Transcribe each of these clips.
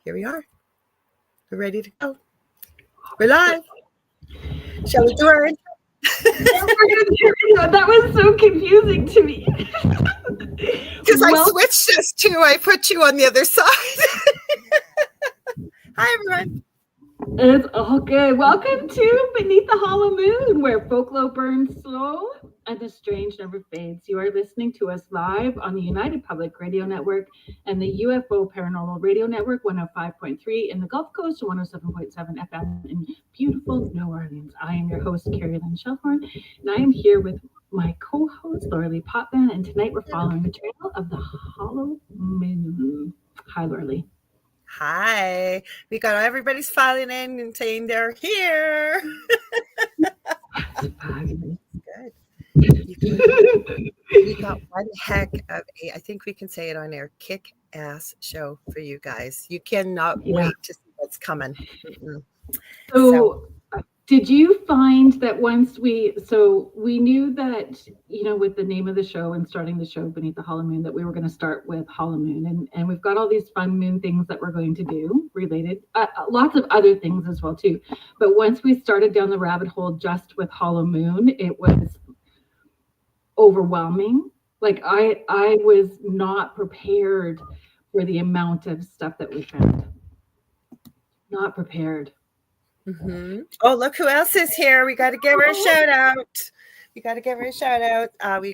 here we are. We're ready to go. We're live. Shall we do our intro? That was so confusing to me. Because I switched this too. I put you on the other side. Hi, everyone. It's all good. Welcome to Beneath the Hollow Moon, where folklore burns slow and the strange never fades. You are listening to us live on the United Public Radio Network and the UFO Paranormal Radio Network, 105.3 in the Gulf Coast and 107.7 FM in beautiful New Orleans. I am your host, Kerrilynn Shellhorn, and I am here with my co-host, Lorilei Potvin, and tonight we're following the trail of the Hollow Moon. Hi, Lorilei. Hi. We got everybody's filing in and saying they're here. Good. We got one heck of a, I think we can say it on air, kick-ass show for you guys. You cannot wait to see what's coming. So did you find that once we knew that, with the name of the show and starting the show Beneath the Hollow Moon, that we were going to start with Hollow Moon, and we've got all these fun moon things that we're going to do related, lots of other things as well too. But once we started down the rabbit hole just with Hollow Moon, it was overwhelming. Like I was not prepared for the amount of stuff that we found. Not prepared. Mm-hmm. Oh, look who else is here. We got to give her a shout out. We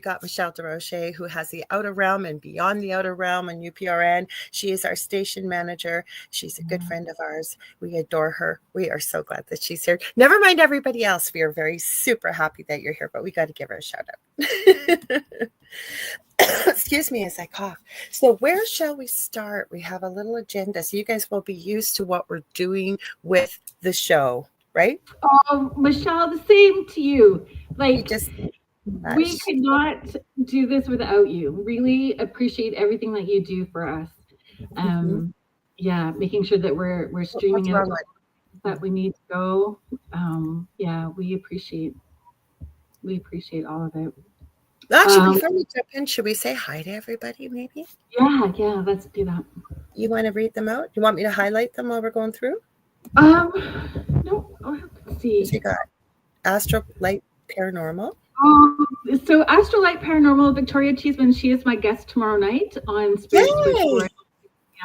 got Michelle DeRoche, who has the Outer Realm and Beyond the Outer Realm on UPRN. She is our station manager. She's a good friend of ours. We adore her. We are so glad that she's here. Never mind everybody else. We are very super happy that you're here, but we got to give her a shout out. Excuse me as I cough. So where shall we start? We have a little agenda, so you guys will be used to what we're doing with the show, right? Oh, Michelle, the same to you. Like, we could not do this without you. Really appreciate everything that you do for us. Yeah, making sure that we're streaming out that we need to go. We appreciate all of it. Actually, before we jump in, should we say hi to everybody, maybe? Yeah, let's do that. You want to read them out? You want me to highlight them while we're going through? No, let's see. So you got Astro Light Paranormal. So Astro Light Paranormal, Victoria Cheeseman, she is my guest tomorrow night on Spirit Switchboard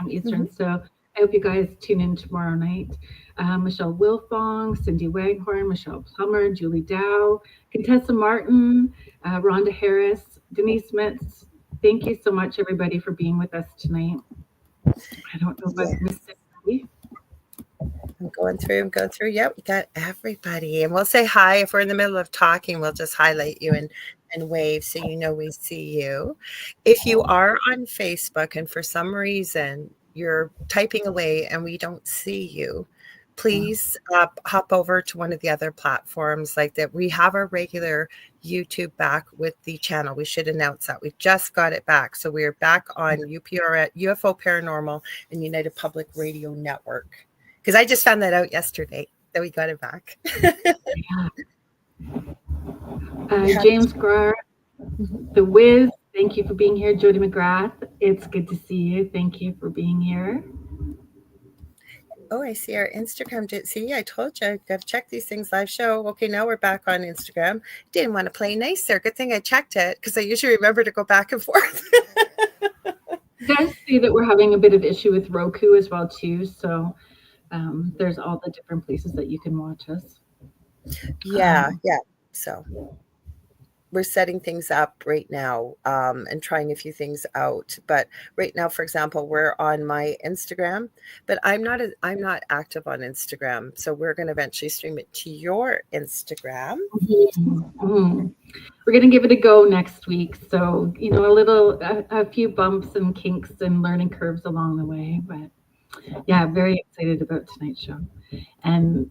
Eastern. So I hope you guys tune in tomorrow night. Michelle Wilfong, Cindy Waghorn, Michelle Plummer, Julie Dow, Contessa Martin, Rhonda Harris, Denise Metz. Thank you so much, everybody, for being with us tonight. I don't know if I've missed anybody. I'm going through. Yep, we got everybody. And we'll say hi. If we're in the middle of talking, we'll just highlight you and wave so you know we see you. If you are on Facebook and for some reason you're typing away and we don't see you, please hop over to one of the other platforms like that. We have our regular YouTube back with the channel. We should announce that. We just got it back. So we're back on UPR, UFO Paranormal and United Public Radio Network. Because I just found that out yesterday that we got it back. James Grar, The Wiz, thank you for being here. Jody McGrath, it's good to see you. Thank you for being here. Oh, I see our Instagram. See, I told you, I got to check these things. Live show. Okay, now we're back on Instagram. Didn't want to play nice there. Good thing I checked it because I usually remember to go back and forth. You guys see that we're having a bit of issue with Roku as well, too. So there's all the different places that you can watch us. Yeah. So we're setting things up right now and trying a few things out. But right now, for example, we're on my Instagram, but I'm not active on Instagram. So we're going to eventually stream it to your Instagram. Mm-hmm. We're going to give it a go next week. So, a few bumps and kinks and learning curves along the way. But yeah, very excited about tonight's show. And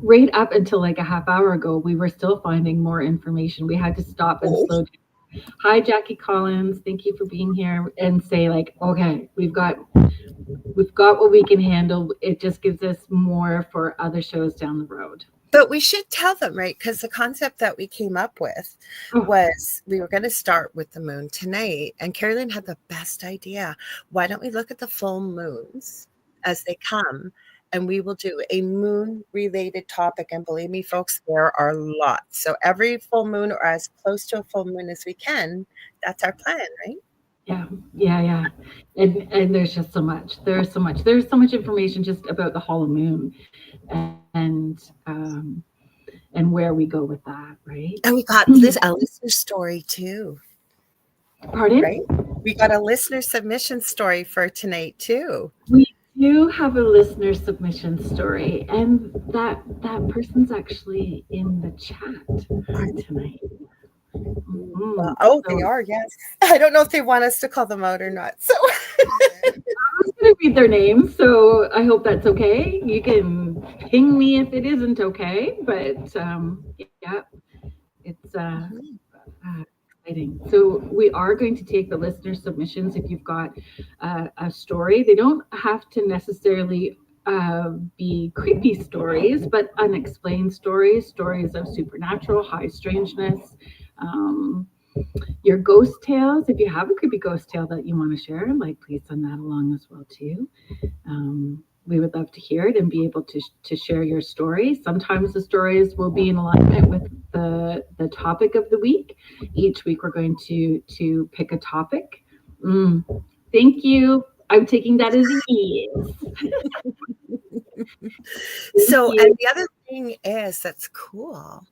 right up until like a half hour ago, we were still finding more information. We had to stop and slow down. Hi, Jackie Collins. Thank you for being here. And say like, okay, we've got what we can handle. It just gives us more for other shows down the road. But we should tell them, right? Because the concept that we came up with was we were going to start with the moon tonight. And Kerrilynn had the best idea. Why don't we look at the full moons as they come, and we will do a moon-related topic, and believe me, folks, there are lots. So every full moon or as close to a full moon as we can, that's our plan, right? Yeah, yeah. And there's just so much. There's so much. There's so much information just about the hollow moon and and where we go with that, right? And we got a listener story too, Pardon? right? We got a listener submission story for tonight too. We do have a listener submission story, and that person's actually in the chat tonight. They are, yes. I don't know if they want us to call them out or not. So I was going to read their name, so I hope that's okay. You can ping me if it isn't okay, but yeah, it's exciting. So we are going to take the listener submissions. If you've got a story, they don't have to necessarily be creepy stories, but unexplained stories of supernatural, high strangeness. Your ghost tales, if you have a creepy ghost tale that you want to share, like, please send that along as well too. We would love to hear it and be able to share your story. Sometimes the stories will be in alignment with the topic of the week. Each week we're going to pick a topic. Thank you. I'm taking that as a yes. So, and the other thing is that's cool.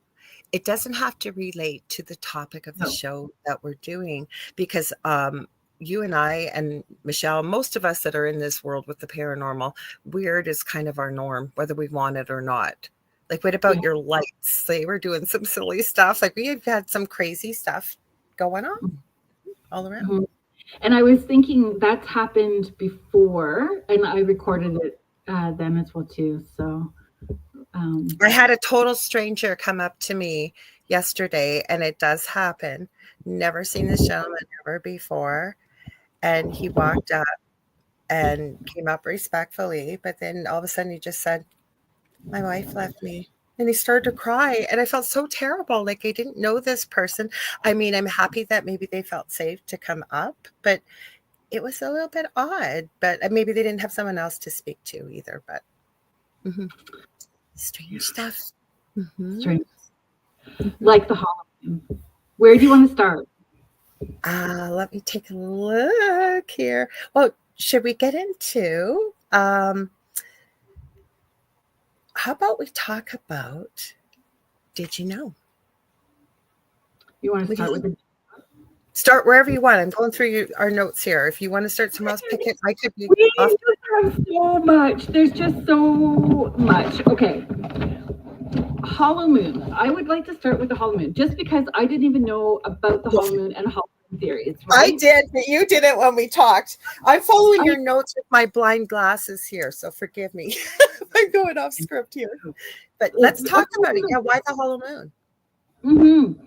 It doesn't have to relate to the topic of the show that we're doing, because you and I and Michelle, most of us that are in this world with the paranormal, weird is kind of our norm, whether we want it or not. Like, what about your lights? They were doing some silly stuff. Like, we have had some crazy stuff going on all around. Mm-hmm. And I was thinking that's happened before, and I recorded it then as well too. So I had a total stranger come up to me yesterday, and it does happen. Never seen this gentleman ever before. And he walked up and came up respectfully, but then all of a sudden he just said, "My wife left me." And he started to cry, and I felt so terrible. Like, I didn't know this person. I mean, I'm happy that maybe they felt safe to come up, but it was a little bit odd. But maybe they didn't have someone else to speak to either. But strange stuff. Strange. Like the Halloween. Where do you want to start? Let me take a look here. Well, should we get into how about we talk about did you know? You want to start with the start wherever you want. I'm going through our notes here. If you want to start somewhere else, pick it. I could be off. Have so much. There's just so much. Okay. Hollow moon. I would like to start with the hollow moon, just because I didn't even know about the hollow moon and hollow moon theories. Right? I did, but you didn't when we talked. I'm following your notes with my blind glasses here, so forgive me. I'm going off script here. But let's talk about it. Yeah, why the hollow moon?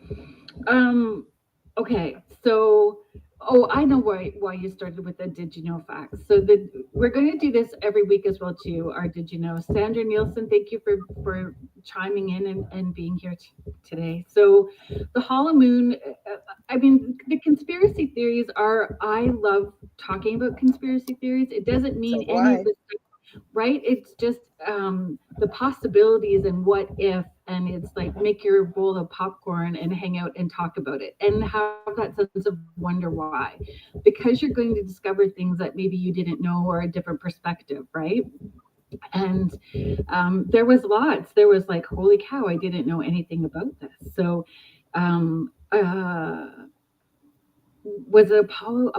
Okay, so I know why you started with the did you know facts. So we're going to do this every week as well too. Our did you know. Sandra Nielsen, thank you for chiming in and being here today. So the hollow moon, I mean, the conspiracy theories are, I love talking about conspiracy theories. It doesn't mean any of the stuff, right? It's just the possibilities and what if, and it's like, make your bowl of popcorn and hang out and talk about it and have that sense of wonder why, because you're going to discover things that maybe you didn't know, or a different perspective, right? And there was lots. There was like, holy cow, I didn't know anything about this. So was it Apollo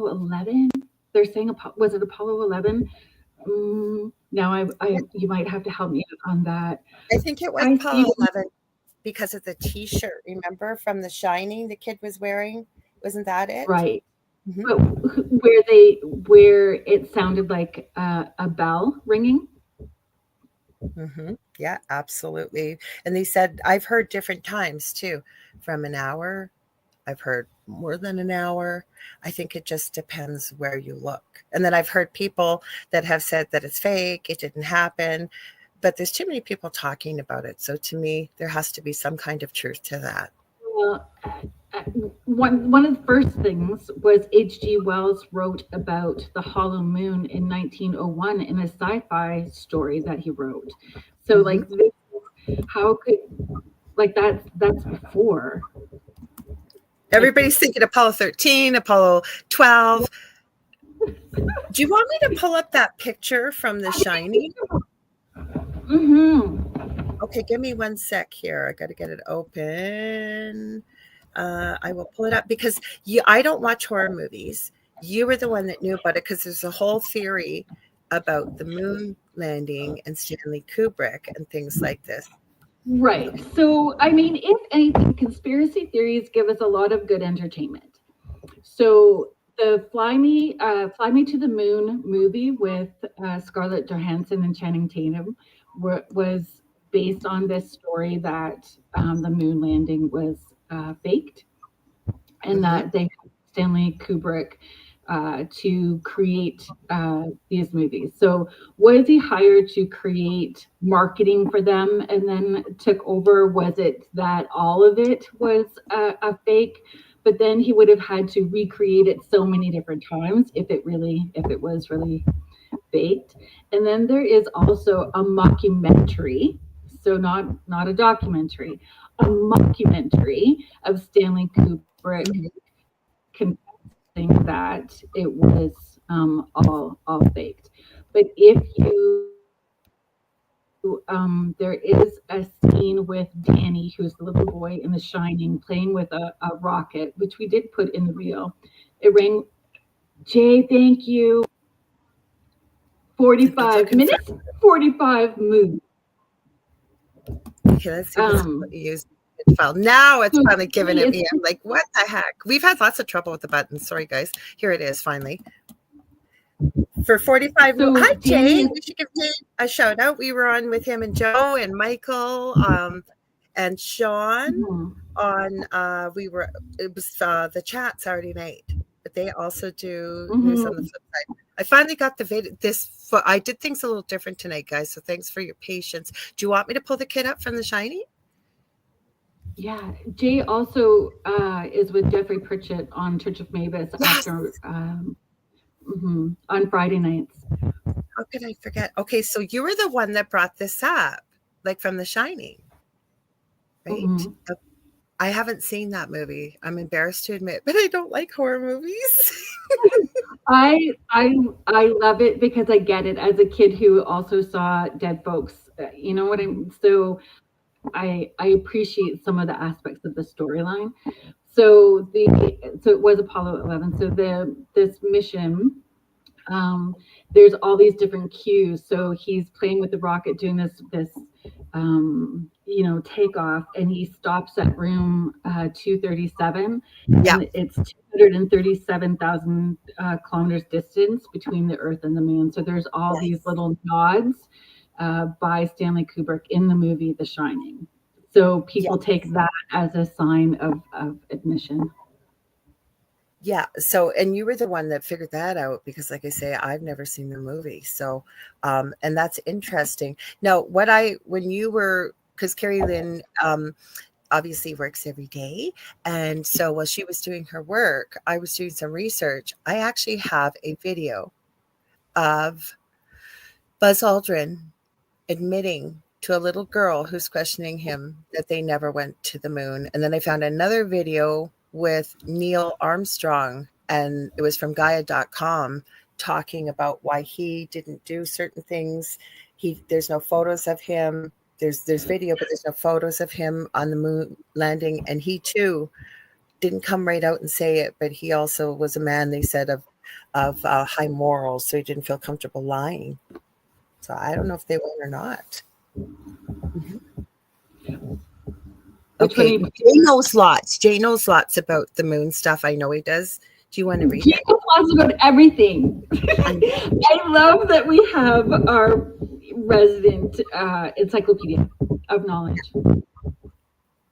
11? They're saying, was it Apollo 11? Now you might have to help me on that. I think it was Apollo 11 because of the T-shirt. Remember from The Shining, the kid was wearing. Wasn't that it? Right. But where it sounded like a bell ringing. Yeah, absolutely. And they said, I've heard different times too, from an hour. I've heard more than an hour. I think it just depends where you look. And then I've heard people that have said that it's fake, it didn't happen, but there's too many people talking about it. So to me, there has to be some kind of truth to that. Well, one of the first things was H.G. Wells wrote about the hollow moon in 1901 in a sci-fi story that he wrote. So Mm-hmm. like this, how could like that's before. Everybody's thinking Apollo 13, Apollo 12. Do you want me to pull up that picture from The Shining? Mm-hmm. Okay, give me 1 sec here. I got to get it open. I will pull it up because I don't watch horror movies. You were the one that knew about it because there's a whole theory about the moon landing and Stanley Kubrick and things like this. Right. So, I mean, if anything, conspiracy theories give us a lot of good entertainment. So, the Fly Me to the Moon movie with Scarlett Johansson and Channing Tatum was based on this story that the moon landing was faked, and Mm-hmm. that they had Stanley Kubrick to create these movies. So was he hired to create marketing for them and then took over? Was it that all of it was a fake? But then he would have had to recreate it so many different times if it was really faked. And then there is also a mockumentary, so not a documentary, a mockumentary of Stanley Kubrick Mm-hmm. confessing that it was all faked. But if you there is a scene with Danny, who's the little boy in The Shining, playing with a rocket, which we did put in the reel. It rang. Jay, thank you. I'm 45 looking for. minutes, 45 moves. Okay, let's see if it's Um, used file. Now it's so finally giving it it's me. I'm like, what the heck? We've had lots of trouble with the buttons. Sorry, guys. Here it is, finally. For 45. so Hi, Danny Jay. is We should give Jay a shout out. We were on with him and Joe and Michael and Sean mhm, on, it was the chat Saturday night, but they also do news on the mhm. flip side. I finally got the video. I did things a little different tonight, guys. So thanks for your patience. Do you want me to pull the kid up from The Shining? Yeah, Jay also is with Jeffrey Pritchett on Church of Mavis Yes. after on Friday nights. How could I forget? Okay, so you were the one that brought this up, like from The Shining, right? Mhm. I haven't seen that movie. I'm embarrassed to admit, but I don't like horror movies. I I I love it because I get it as a kid who also saw dead folks. You know what I'm so I appreciate some of the aspects of the storyline. So it was Apollo 11. So this mission, um, there's all these different cues. So he's playing with the rocket, doing this takeoff, and he stops at room 237, Yeah. and it's 237,000 kilometers distance between the Earth and the Moon. So there's all these Yes. little nods by Stanley Kubrick in the movie The Shining. So Yeah. people take that as a sign of admission. Yeah. So, and you were the one that figured that out because, like I say, I've never seen the movie. So, and that's interesting. Now, when you were, because Kerrilynn obviously works every day. And so while she was doing her work, I was doing some research. I actually have a video of Buzz Aldrin admitting to a little girl who's questioning him that they never went to the moon. And then I found another video with Neil Armstrong, and it was from Gaia.com, talking about why he didn't do certain things. There's no photos of him. There's video, but there's no photos of him on the moon landing. And he too didn't come right out and say it, but he also was a man, they said, of high morals, so he didn't feel comfortable lying. So I don't know if they went or not. Mhm. Which one? Okay, Jay knows lots. Jay knows lots about the moon stuff. I know he does. Do you want to read Jay it? knows about everything. I love that we have our resident encyclopedia of knowledge.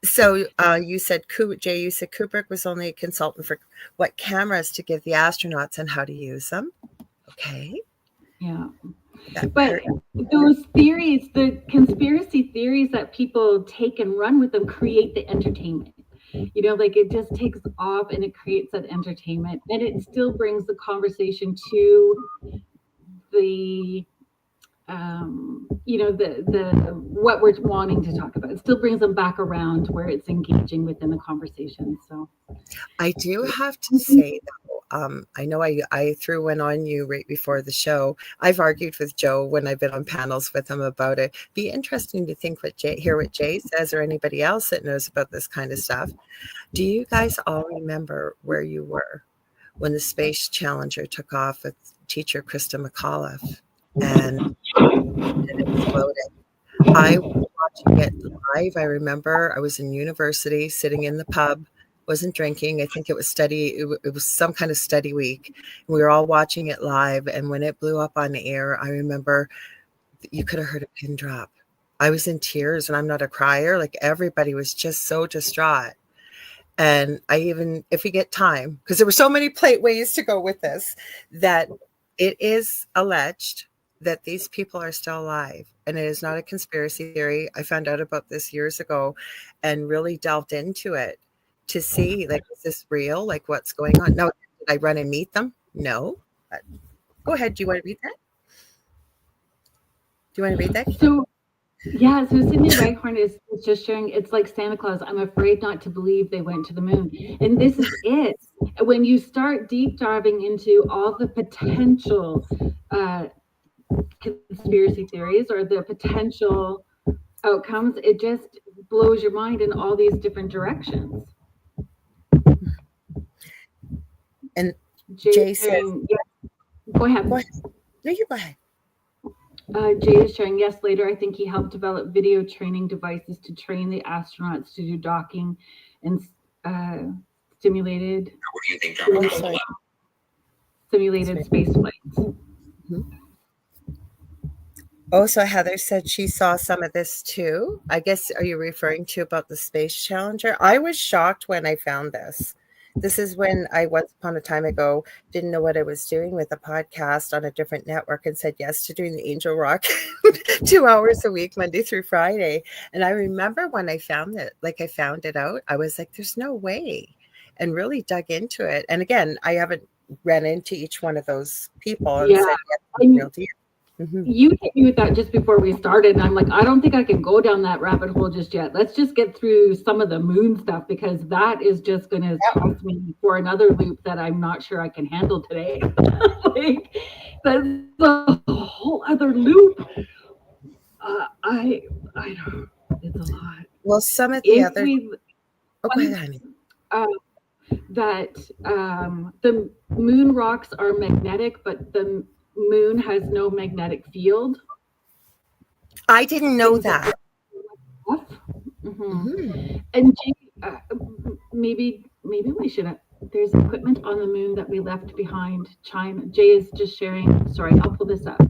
So you said, Jay, you said Kubrick was only a consultant for what cameras to give the astronauts and how to use them. Okay. Yeah. That But hurt. those theories, the conspiracy theories that people take and run with them create the entertainment. like it just takes off and it creates that entertainment, and it still brings the conversation to the the what we're wanting to talk about. It still brings them back around where it's engaging within the conversation. So I do have to say though, I know I threw one on you right before the show. I've argued with Joe when I've been on panels with him about it. Be interesting to hear what Jay says, or anybody else that knows about this kind of stuff. Do you guys all remember where you were when the Space Challenger took off with teacher Krista McAuliffe and it exploded? I was watching it live. I remember I was in university, sitting in the pub, wasn't drinking. I think it was it was some kind of study week. We were all watching it live, and when it blew up on the air, I remember you could have heard a pin drop. I was in tears, and I'm not a crier. Like, everybody was just so distraught. And I even, if we get time, because there were so many ways to go with this, that it is alleged that these people are still alive, and it is not a conspiracy theory. I found out about this years ago and really delved into it to see, like, is this real? Like, what's going on? Now, did I run and meet them? No. But go ahead. Do you want to read that? Do you want to read that? So yeah, so Sydney Raghorn is just sharing, it's like Santa Claus. I'm afraid not to believe they went to the moon. And this is it. When you start deep diving into all the potential conspiracy theories or the potential outcomes, it just blows your mind in all these different directions. And Jay says, yeah, go ahead. No, you go ahead. Jay is sharing, yes, later I think he helped develop video training devices to train the astronauts to do docking and simulated space flights. Mm-hmm. Also, Heather said she saw some of this too. I guess, are you referring to about the Space Challenger? I was shocked when I found this. This is when I, once upon a time ago, didn't know what I was doing with a podcast on a different network and said yes to doing the Angel Rock 2 hours a week, Monday through Friday. And I remember when I found it, like I found it out, I was like, there's no way, and really dug into it. And again, I haven't ran into each one of those people and said, yes, real deal. Mm-hmm. You hit me with that just before we started, and I'm like, I don't think I can go down that rabbit hole just yet. Let's just get through some of the moon stuff, because that is just going to toss me for another loop that I'm not sure I can handle today. Like, that's a whole other loop. I don't. It's a lot. Well, some of the other. Go ahead, honey. That the moon rocks are magnetic, but the moon has no magnetic field. I didn't know that. Mm-hmm. Mm-hmm. And maybe we should. There's equipment on the moon that we left behind. China. Jay is just sharing. Sorry, I'll pull this up.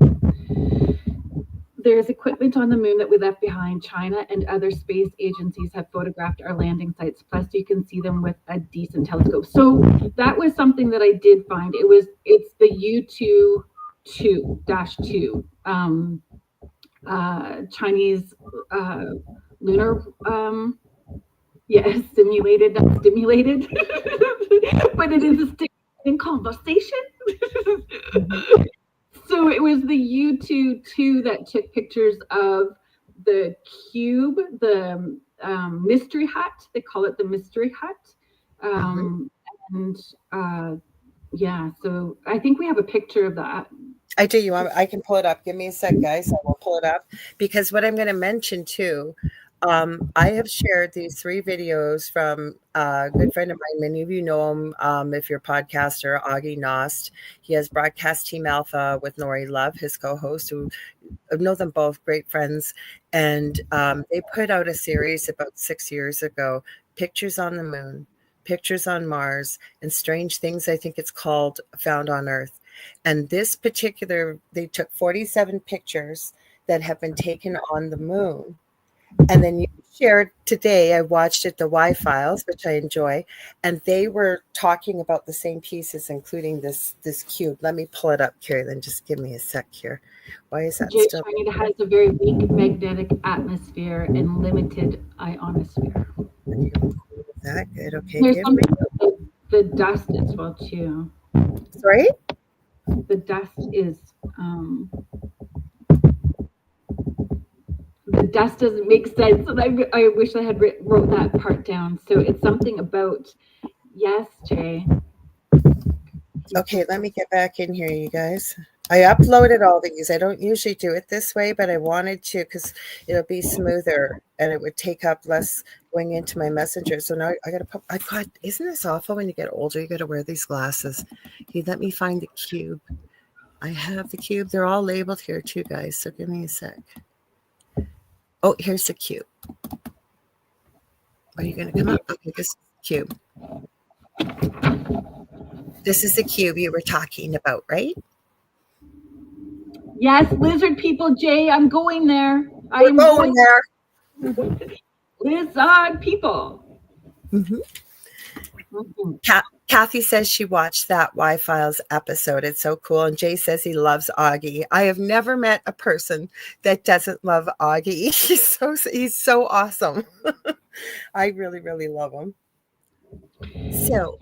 There's equipment on the moon that we left behind. China and other space agencies have photographed our landing sites. Plus, you can see them with a decent telescope. So that was something that I did find. It's the U-2-2 Chinese lunar simulated, not stimulated, but it is a stimulating conversation. So it was the U-2-2 that took pictures of the cube, the mystery hut. They call it the mystery hut. And so I think we have a picture of that. I do. I can pull it up. Give me a sec, guys. I will pull it up, because what I'm going to mention too, I have shared these 3 videos from a good friend of mine. Many of you know him if you're a podcaster, Augie Nost. He has Broadcast Team Alpha with Nori Love, his co-host, who I know them both, great friends. And they put out a series about 6 years ago, Pictures on the Moon, Pictures on Mars, and Strange Things, I think it's called, Found on Earth. And this particular, they took 47 pictures that have been taken on the moon. And then you shared today, I watched it, the Y-Files, which I enjoy, and they were talking about the same pieces, including this cube. Let me pull it up, Kerrilynn. Just give me a sec here. Why is that still? It has a very weak magnetic atmosphere and limited ionosphere. that good. Okay, There's give me. something about the dust as well too. Sorry? The dust is the dust doesn't make sense, and I wish I had wrote that part down. So it's something about, yes, Jay. Okay, let me get back in here, you guys. I uploaded all these. I don't usually do it this way, but I wanted to because it'll be smoother and it would take up less going into my messenger. So now I got to put, I've got, isn't this awful when you get older? You got to wear these glasses. Okay, let me find the cube. I have the cube. They're all labeled here too, guys. So give me a sec. Oh, here's the cube. Are you going to come up? Okay, this is the cube. This is the cube you were talking about, right? Yes, lizard people, Jay. I'm going there. I We're am going there. Lizard people. Mm-hmm. Mm-hmm. Kathy says she watched that Y-Files episode. It's so cool. And Jay says he loves Augie. I have never met a person that doesn't love Augie. He's so awesome. I really, really love him. So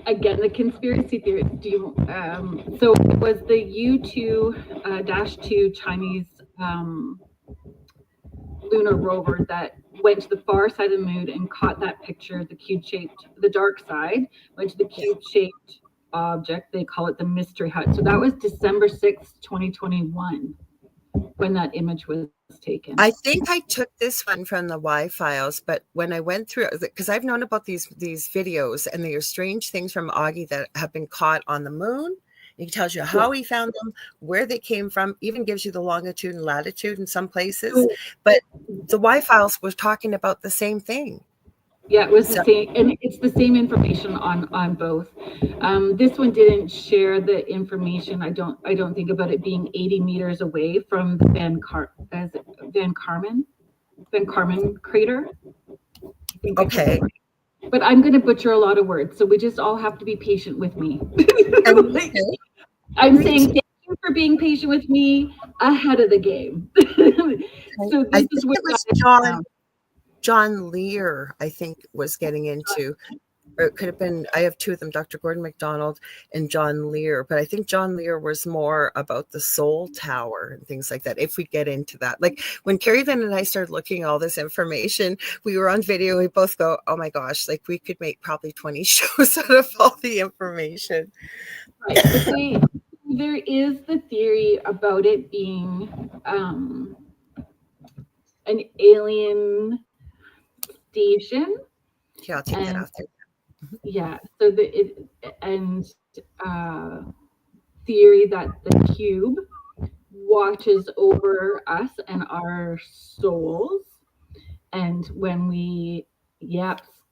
again, the conspiracy theory. Do you? So it was the U2-2 Chinese lunar rover that went to the far side of the moon and caught that picture, the cube-shaped, the dark side, went to the cube-shaped object. They call it the mystery hut. So that was December 6th, 2021, when that image was taken. I think I took this one from the Y-Files, but when I went through, because I've known about these videos, and they are strange things from Augie that have been caught on the moon. He tells you how he found them, where they came from, even gives you the longitude and latitude in some places. But the Y-Files was talking about the same thing. Yeah, it was the same, and it's the same information on both. This one didn't share the information. I don't think about it being 80 meters away from the Van Karman crater. Okay. But I'm going to butcher a lot of words, so we just all have to be patient with me. I'm saying thank you for being patient with me ahead of the game. So this is what it was John Lear, I think, was getting into, or it could have been, I have two of them, Dr. Gordon MacDonald and John Lear, but I think John Lear was more about the soul tower and things like that, if we get into that. Like when Kerrilynn and I started looking at all this information, we were on video, we both go, oh my gosh, like we could make probably 20 shows out of all the information. Right. There is the theory about it being an alien station. Yeah, I'll take that off there. Yeah, so theory that the cube watches over us and our souls, and when we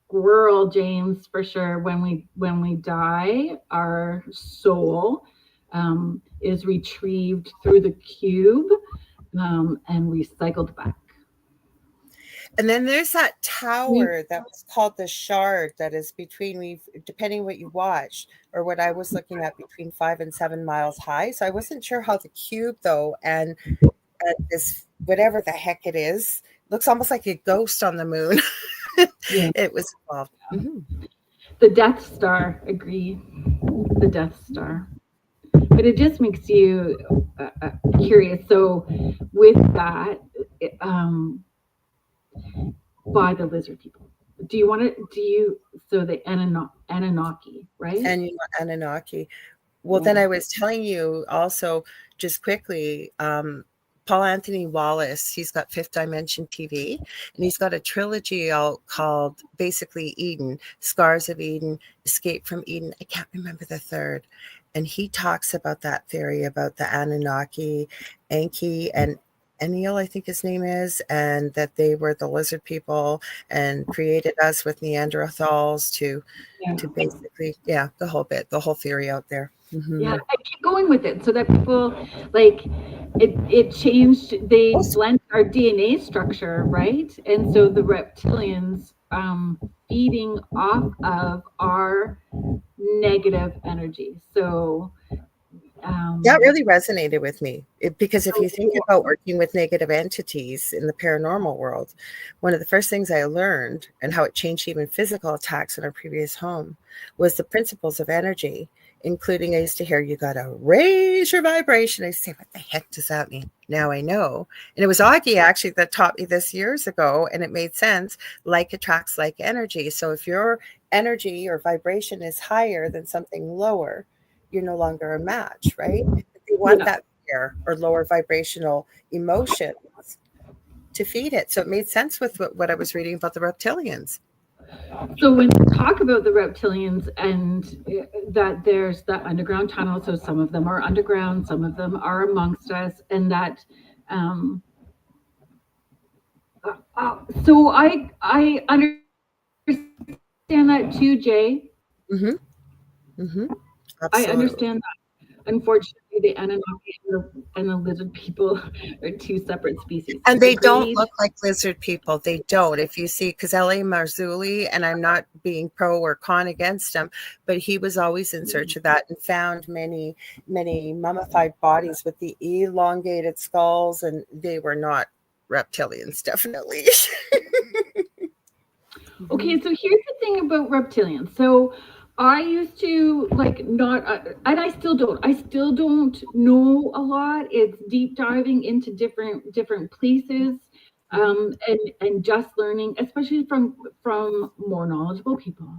squirrel James for sure, when we die, our soul is retrieved through the cube and recycled back. And then there's that tower that was called the Shard that is between, depending what you watch or what I was looking at, between 5 and 7 miles high. So I wasn't sure how the cube, though, and this, whatever the heck it is, looks almost like a ghost on the moon. It was involved. Mm-hmm. The Death Star, agree. The Death Star. But it just makes you curious. So with that, by the lizard people. So the Anunnaki, right? Anunnaki. Well, then I was telling you also, just quickly, Paul Anthony Wallace, he's got Fifth Dimension TV, and he's got a trilogy out called basically Eden, Scars of Eden, Escape from Eden. I can't remember the third. And he talks about that theory about the Anunnaki, Enki, and Enlil, I think his name is, and that they were the lizard people and created us with Neanderthals to basically, the whole bit, the whole theory out there. Mm-hmm. Yeah, I keep going with it so that people, like, it changed, they blend our DNA structure, right? And so the reptilians feeding off of our negative energy. So That really resonated with me because if So you think about working with negative entities in the paranormal world, one of the first things I learned and how it changed even physical attacks in our previous home was the principles of energy, including I used to hear you got to raise your vibration. I used to say, what the heck does that mean? Now I know. And it was Augie actually that taught me this years ago, and it made sense. Like attracts like energy. So if your energy or vibration is higher than something lower, you're no longer a match, right? They want yeah. that fear or lower vibrational emotions to feed it. So it made sense with what I was reading about the reptilians. So when we talk about the reptilians and that there's the underground tunnel, so some of them are underground, some of them are amongst us, and that so I understand that too, Jay. Mm-hmm. Mm-hmm. I Absolutely. understand that. Unfortunately, the Anunnaki and the lizard people are two separate species. And they don't Agreed. look like lizard people. They don't. If you see, because L.A. Marzulli, and I'm not being pro or con against him, but he was always in search of that and found many, many mummified bodies with the elongated skulls, and they were not reptilians, definitely. Okay, Mhm. so here's the thing about reptilians. So I used to like not, and I still don't know a lot. It's deep diving into different places, Mhm. and just learning, especially from more knowledgeable people,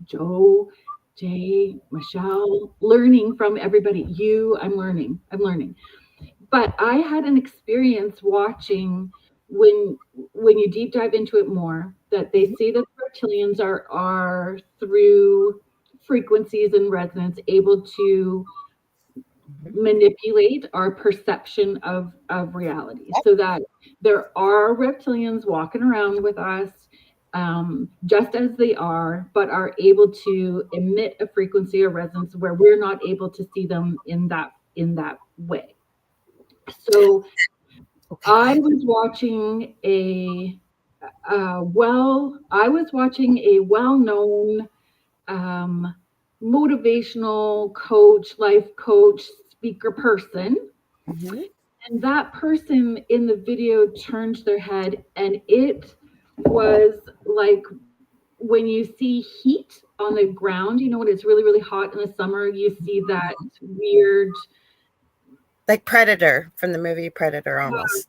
Joe, Jay, Michelle, learning from everybody. You, I'm learning. But I had an experience watching when you deep dive into it more that they Mhm. say that reptilians are through frequencies and resonance able to Mhm. manipulate our perception of reality, Yep. so that there are reptilians walking around with us, just as they are, but are able to emit a frequency or resonance where we're not able to see them in that way. So Okay, go I ahead. was watching I was watching a well-known um, motivational coach, life coach, speaker person, Mhm. and that person in the video turned their head, and it was like when you see heat on the ground, you know, when it's really hot in the summer, you see that weird Like Predator from the movie Predator, almost.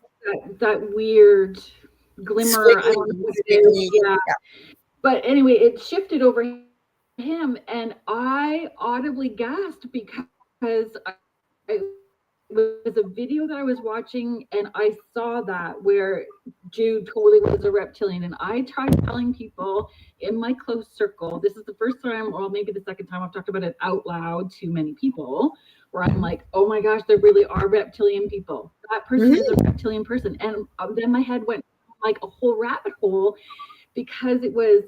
that weird glimmer. I don't know Squiggly, what it is. squiggly. Yeah. Yeah. But anyway, it shifted over him, and I audibly gasped because it was a video that I was watching, and I saw that where Jude totally was a reptilian. And I tried telling people in my close circle, this is the first time, or maybe the second time I've talked about it out loud to many people, where I'm like, oh my gosh, there really are reptilian people. That person is a reptilian Mhm. person. And then my head went like a whole rabbit hole because it was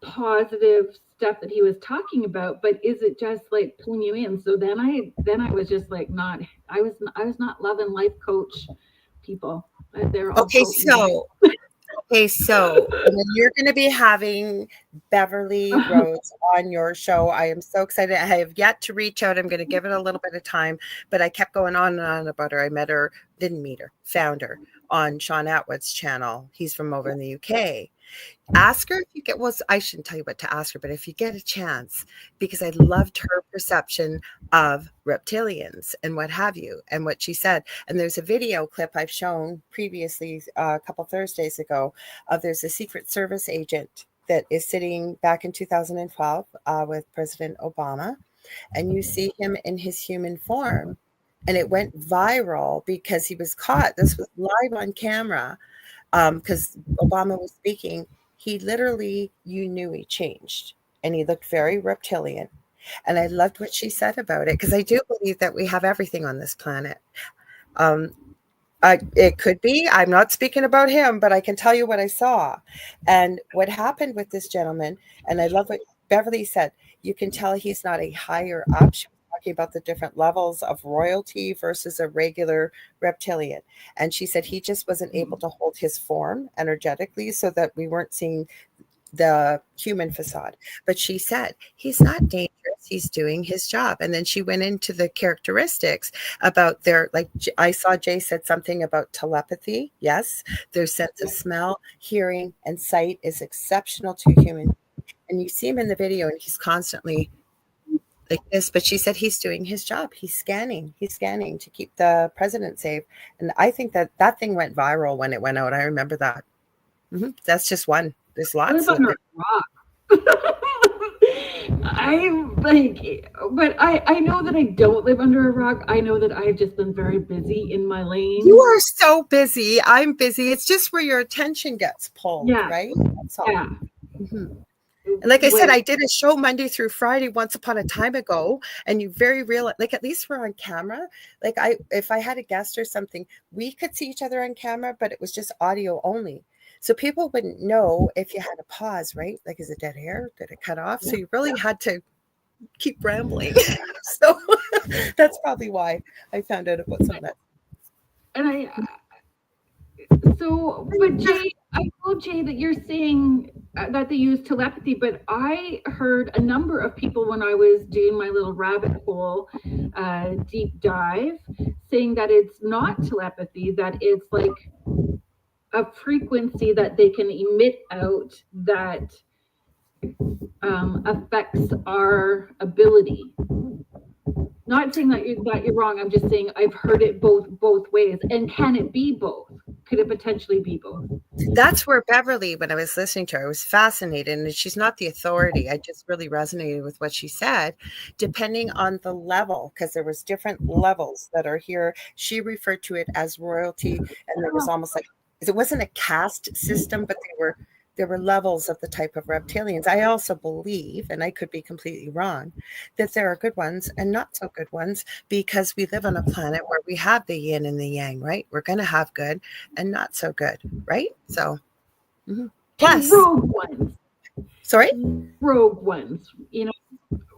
positive stuff that he was talking about, but is it just like pulling you in? So then I was just like not I was not loving life coach people. They're all Okay, coaching me. and then you're going to be having Beverly Rhodes on your show. I am so excited. I have yet to reach out. I'm going to give it a little bit of time, but I kept going on and on about her. I met her, didn't meet her, found her on Sean Atwood's channel. He's from over in the UK. Ask her if you get, well, I shouldn't tell you what to ask her, but if you get a chance, because I loved her perception of reptilians and what have you, and what she said. And there's a video clip I've shown previously a couple Thursdays ago of there's a Secret Service agent that is sitting back in 2012 with President Obama, and you see him in his human form. And it went viral because he was caught. This was live on camera because Obama was speaking, he literally, you knew he changed and he looked very reptilian. And I loved what she said about it because I do believe that we have everything on this planet. Um, it could be, I'm not speaking about him, but I can tell you what I saw. And what happened with this gentleman, and I love what Beverly said, you can tell he's not a higher up. She was talking about the different levels of royalty versus a regular reptilian. And she said he just wasn't able to hold his form energetically so that we weren't seeing the human facade. But she said, he's not dangerous. He's doing his job. And then she went into the characteristics about their, like, I saw Jay said something about telepathy. Yes. Their sense of smell, hearing, and sight is exceptional to human. And you see him in the video and he's constantly like this, but she said he's doing his job. He's scanning to keep the president safe. And I think that thing went viral when it went out. I remember that. That's just one. There's I lots live of under it. a rock. I'm like, but I know that I don't live under a rock. I know that I've just been very busy in my lane. You are so busy. I'm busy. It's just where your attention gets pulled, Yeah. right? That's all. Yeah. And like I said, I did a show Monday through Friday once upon a time ago, and you very real, like at least we're on camera. Like if I had a guest or something, we could see each other on camera, but it was just audio only. So people wouldn't know if you had a pause, right? Like, is it dead air? Did it cut off? So you really had to keep rambling. So that's probably why I found out about some of that. And but Jay, I know, Jay, that you're saying that they use telepathy, but I heard a number of people when I was doing my little rabbit hole deep dive saying that it's not telepathy, that it's like a frequency that they can emit out that affects our ability. Not saying that you're wrong. I'm just saying I've heard it both ways. And can it be both? Could it potentially be both? That's where Beverly, when I was listening to her, I was fascinated. And she's not the authority. I just really resonated with what she said, depending on the level, because there was different levels that are here. She referred to it as royalty. And there was almost like, it wasn't a caste system, but there were levels of the type of reptilians. I also believe, and I could be completely wrong, that there are good ones and not so good ones, because we live on a planet where we have the yin and the yang, right? We're going to have good and not so good, right? So, plus rogue ones. Sorry? Rogue ones,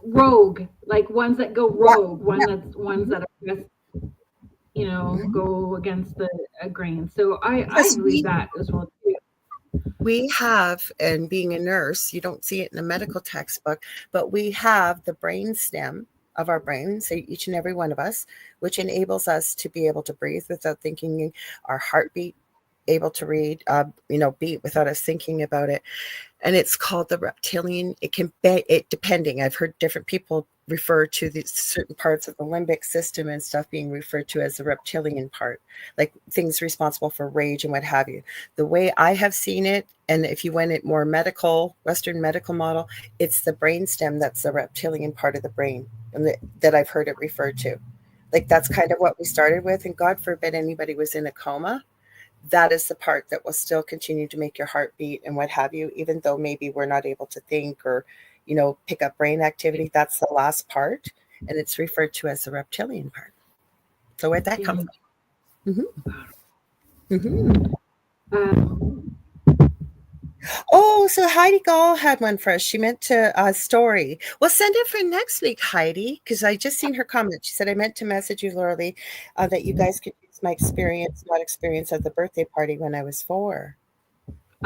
rogue, like ones that go rogue, ones that are just, go against the grain. So I believe that as well too. We have, and being a nurse, you don't see it in a medical textbook, but we have the brain stem of our brain, so each and every one of us, which enables us to be able to breathe without thinking, our heartbeat able to read, beat without us thinking about it. And it's called the reptilian. It can be, depending. I've heard different people refer to the certain parts of the limbic system and stuff being referred to as the reptilian part, like things responsible for rage and what have you. The way I have seen it, and if you went it more medical, Western medical model, it's the brainstem that's the reptilian part of the brain, and that I've heard it referred to. Like that's kind of what we started with, and God forbid anybody was in a coma. That is the part that will still continue to make your heart beat and what have you, even though maybe we're not able to think or, pick up brain activity. That's the last part, and it's referred to as the reptilian part. So where'd that come from? Oh, so Heidi Gall had one for us. She meant to story. Well, send it for next week, Heidi, because I just seen her comment. She said, I meant to message you, Lorilei, that you guys could use my experience, not experience at the birthday party when I was 4.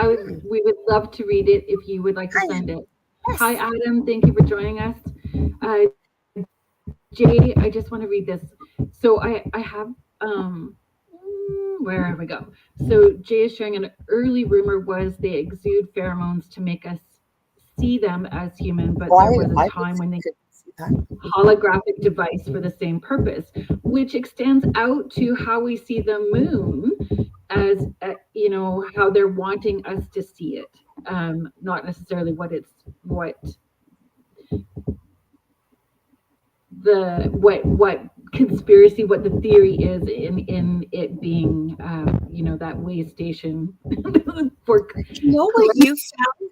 We would love to read it if you would like to send it. Yes. Hi, Adam. Thank you for joining us. Jay, I just want to read this. So I have, where we go. So Jay is sharing an early rumor was they exude pheromones to make us see them as human, but there was a time when they could holographic device for the same purpose, which extends out to how we see the moon as, how they're wanting us to see it. Not necessarily what conspiracy, what the theory is in it being, that way station for what you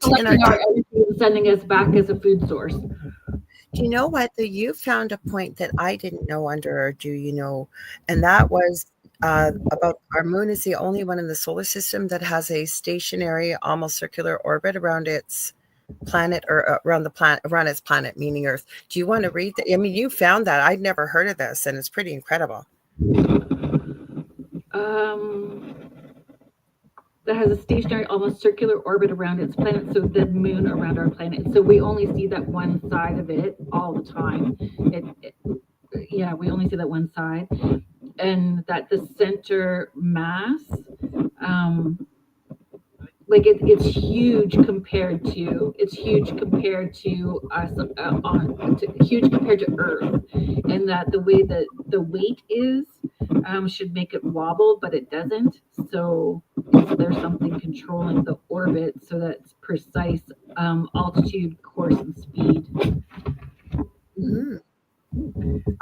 found in our energy and sending us back as a food source. Do you know what? You found a point that I didn't know or do you know? And that was about our moon is the only one in the solar system that has a stationary, almost circular orbit around its planet, or around its planet, meaning Earth. Do you want to read that? I mean, you found that. I'd never heard of this, and it's pretty incredible. that has a stationary, almost circular orbit around its planet, so the moon around our planet. So we only see that one side of it all the time. Yeah, we only see that one side, and that the center mass, um, it's huge compared to us, huge compared to Earth, and that the way that the weight is, should make it wobble, but it doesn't. So is there something controlling the orbit so that it's precise, altitude, course, and speed? Mhm.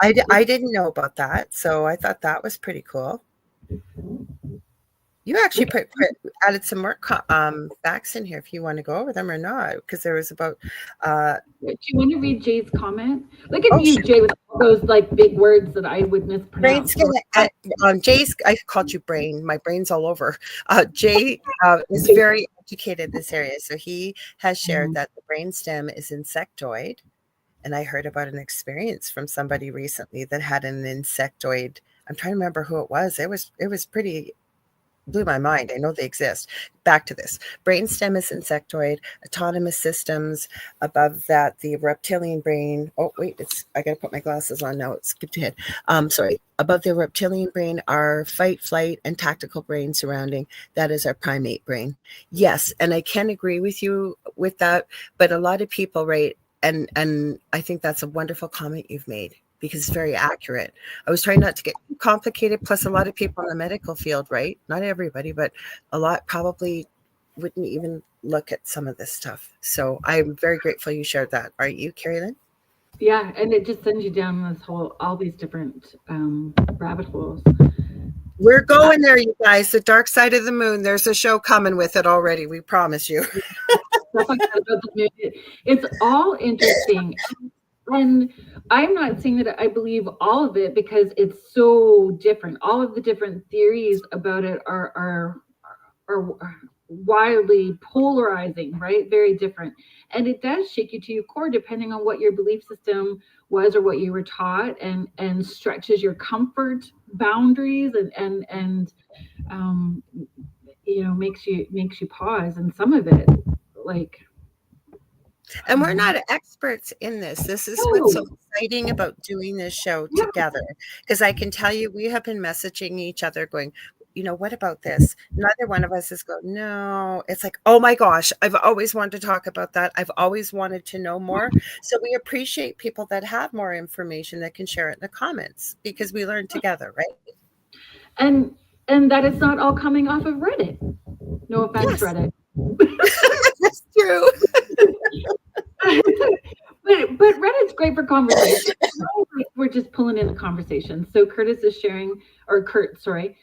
I didn't know about that, so I thought that was pretty cool. You actually added some more facts in here if you want to go over them or not, because there was about. Do you want to read Jay's comment? Look at Oh, you, sure. Jay, with all those like big words that I would Brain mispronounce. skin. So Jay's. I called you brain. My brain's all over. Jay is very educated in this area, so he has shared that the brain stem is insectoid, and I heard about an experience from somebody recently that had an insectoid. I'm trying to remember who it was. It was pretty blew my mind. I know they exist. Back to this. Brainstem is insectoid, autonomous systems above that, the reptilian brain. Oh, wait, I gotta put my glasses on now. It skipped ahead. Sorry. Above the reptilian brain are fight, flight, and tactical brain surrounding. That is our primate brain. Yes, and I can agree with you with that, but a lot of people, right, and I think that's a wonderful comment you've made because it's very accurate. I was trying not to get too complicated. Plus, a lot of people in the medical field, right? Not everybody, but a lot probably wouldn't even look at some of this stuff. So I'm very grateful you shared that. Aren't you, Kerrilynn? yeah, and it just sends you down all these different rabbit holes. We're Uh, going there, you guys. The dark side of the moon. There's a show coming with it already. We promise you. Stuff like that about the moon. It's all interesting. And I'm not saying that I believe all of it because it's so different. All of the different theories about it are wildly polarizing, right? Very different. And it does shake you to your core depending on what your belief system was or what you were taught, and stretches your comfort boundaries, and um makes you pause. And some of it, like, And we're um not experts in this. This is what's so no, exciting about doing this show yeah. together. Because I can tell you, we have been messaging each other going, what about this? Neither one of us is going, no. It's like, oh my gosh, I've always wanted to talk about that. I've always wanted to know more. So we appreciate people that have more information that can share it in the comments because we learn together, right? and and that it's not all coming off of Reddit. No offense, Yes, Reddit. that's true. But Reddit's great for conversation. We're just pulling in the conversation. So Curtis is sharing, or Kurt, sorry,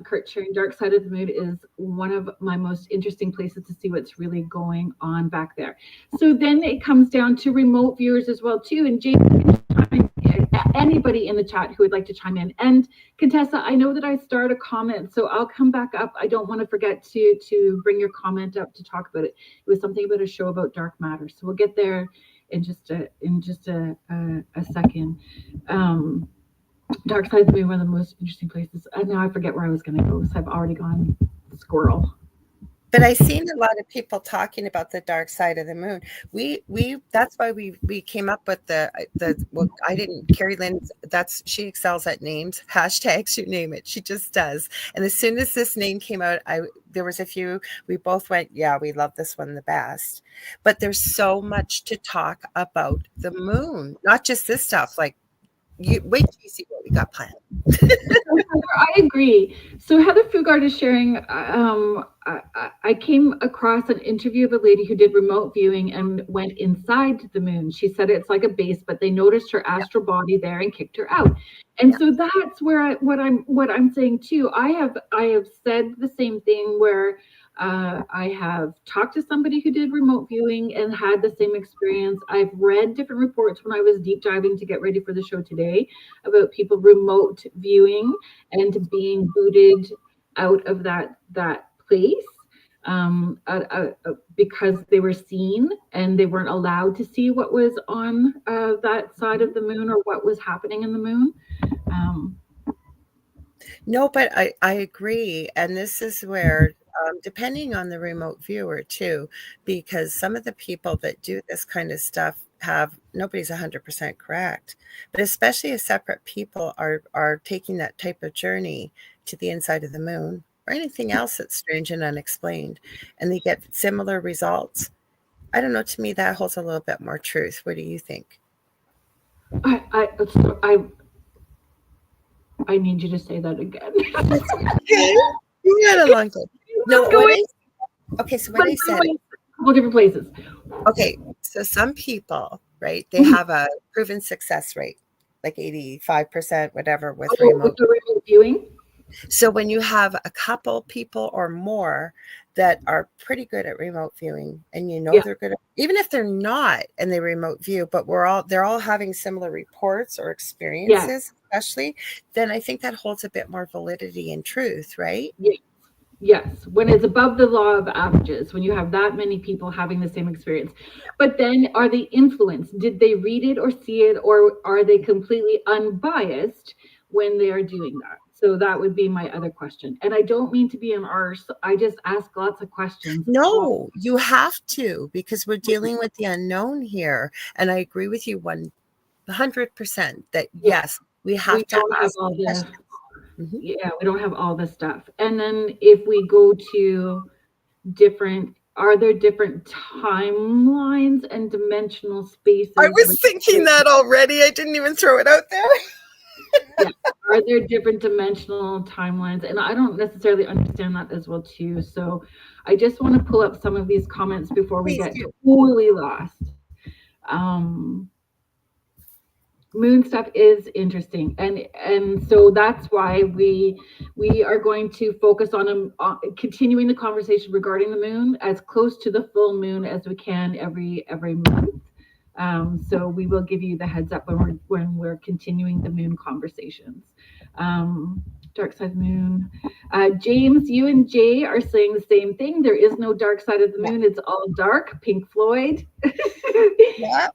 Kurt sharing Dark Side of the Moon is one of my most interesting places to see what's really going on back there. So then it comes down to remote viewers as well too. And James, anybody in the chat who would like to chime in. And Contessa, I know that I started a comment, so I'll come back up. I don't want to forget to bring your comment up to talk about it. It was something about a show about dark matter, so we'll get there in just a second. Dark Side of the Moon, one of the most interesting places. And now I forget where I was going to go, so I've already gone squirrel. But I seen a lot of people talking about the dark side of the moon. We that's why we came up with well, I didn't Kerrilynn, she excels at names, hashtags, you name it. She just does. And as soon as this name came out, there was a few, we both went, yeah, we love this one the best. But there's so much to talk about the moon, not just this stuff. Like you wait till you see what we got planned. I agree. So Heather Fugard is sharing. I came across an interview of a lady who did remote viewing and went inside the moon. She said it's like a base, but they noticed her astral body there and kicked her out. And Yeah. so that's where what I'm saying too. I have said the same thing where I have talked to somebody who did remote viewing and had the same experience. I've read different reports when I was deep diving to get ready for the show today about people remote viewing and being booted out of that place, because they were seen and they weren't allowed to see what was on that side of the moon or what was happening in the moon. No, but I agree. And this is where depending on the remote viewer too, because some of the people that do this kind of stuff have nobody's 100% correct, but especially if separate people are taking that type of journey to the inside of the moon or anything else that's strange and unexplained, and they get similar results. I don't know. To me, that holds a little bit more truth. What do you think? I need you to say that again. That's okay. You got a long time. No, what I okay. So what I said. A couple different places. Okay, so some people, right? They have a proven success rate, like 85%, whatever, with remote. With the remote viewing. So when you have a couple people or more that are pretty good at remote viewing, and they're good at, even if they're not and they remote view, but they're all having similar reports or experiences, especially, then I think that holds a bit more validity and truth, right? Yes, when it's above the law of averages, when you have that many people having the same experience. But then are they influenced? Did they read it or see it, or are they completely unbiased when they are doing that? So that would be my other question. And I don't mean to be an arse. I just ask lots of questions. No, you have to, because we're dealing with the unknown here. And I agree with you 100% that yes, we have to ask questions. Yeah, we don't have all this stuff. And then if we go to are there different timelines and dimensional spaces? I was thinking that already. I didn't even throw it out there. Yeah. Are there different dimensional timelines? And I don't necessarily understand that as well too. So I just want to pull up some of these comments before we get totally lost. Moon stuff is interesting, and so that's why we are going to focus on continuing the conversation regarding the moon as close to the full moon as we can every month. So we will give you the heads up when we're continuing the moon conversations. Dark side of the moon. James, you and Jay are saying the same thing. There is no dark side of the moon. It's all dark. Pink Floyd. Yeah.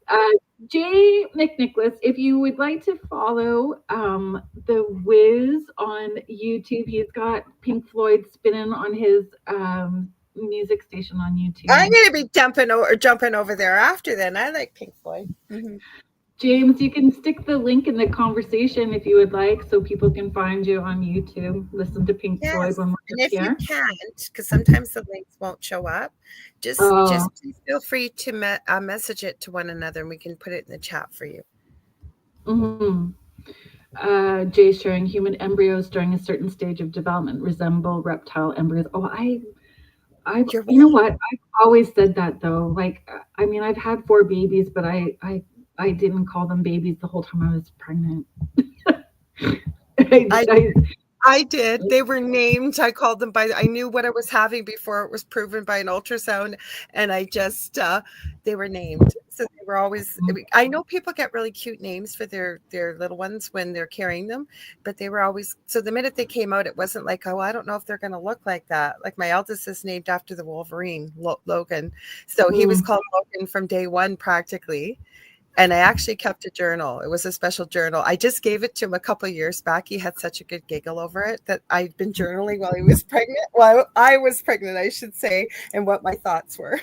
Jay McNicholas, if you would like to follow the Wiz on YouTube, he's got Pink Floyd spinning on his music station on YouTube. I'm going to be jumping over there after then. I like Pink Floyd. Mm-hmm. James, you can stick the link in the conversation if you would like, so people can find you on YouTube. Listen to Pink Floyd when we're and if here. you can't, because sometimes the links won't show up, just please feel free to message it to one another, and we can put it in the chat for you. Jay sharing human embryos during a certain stage of development resemble reptile embryos. Oh, you know what? I've always said that though. Like, I mean, I've had 4 babies, but I didn't call them babies the whole time I was pregnant. I did. They were named. I called them I knew what I was having before it was proven by an ultrasound. And I just, they were named. So they were always, I know people get really cute names for their little ones when they're carrying them, but they were always, so the minute they came out, it wasn't like, oh, I don't know if they're going to look like that. Like my eldest is named after the Wolverine, Logan. So he was called Logan from day one practically. And I actually kept a journal. It was a special journal. I just gave it to him a couple of years back. He had such a good giggle over it that I'd been journaling while he was pregnant. Well, I was pregnant, I should say, and what my thoughts were.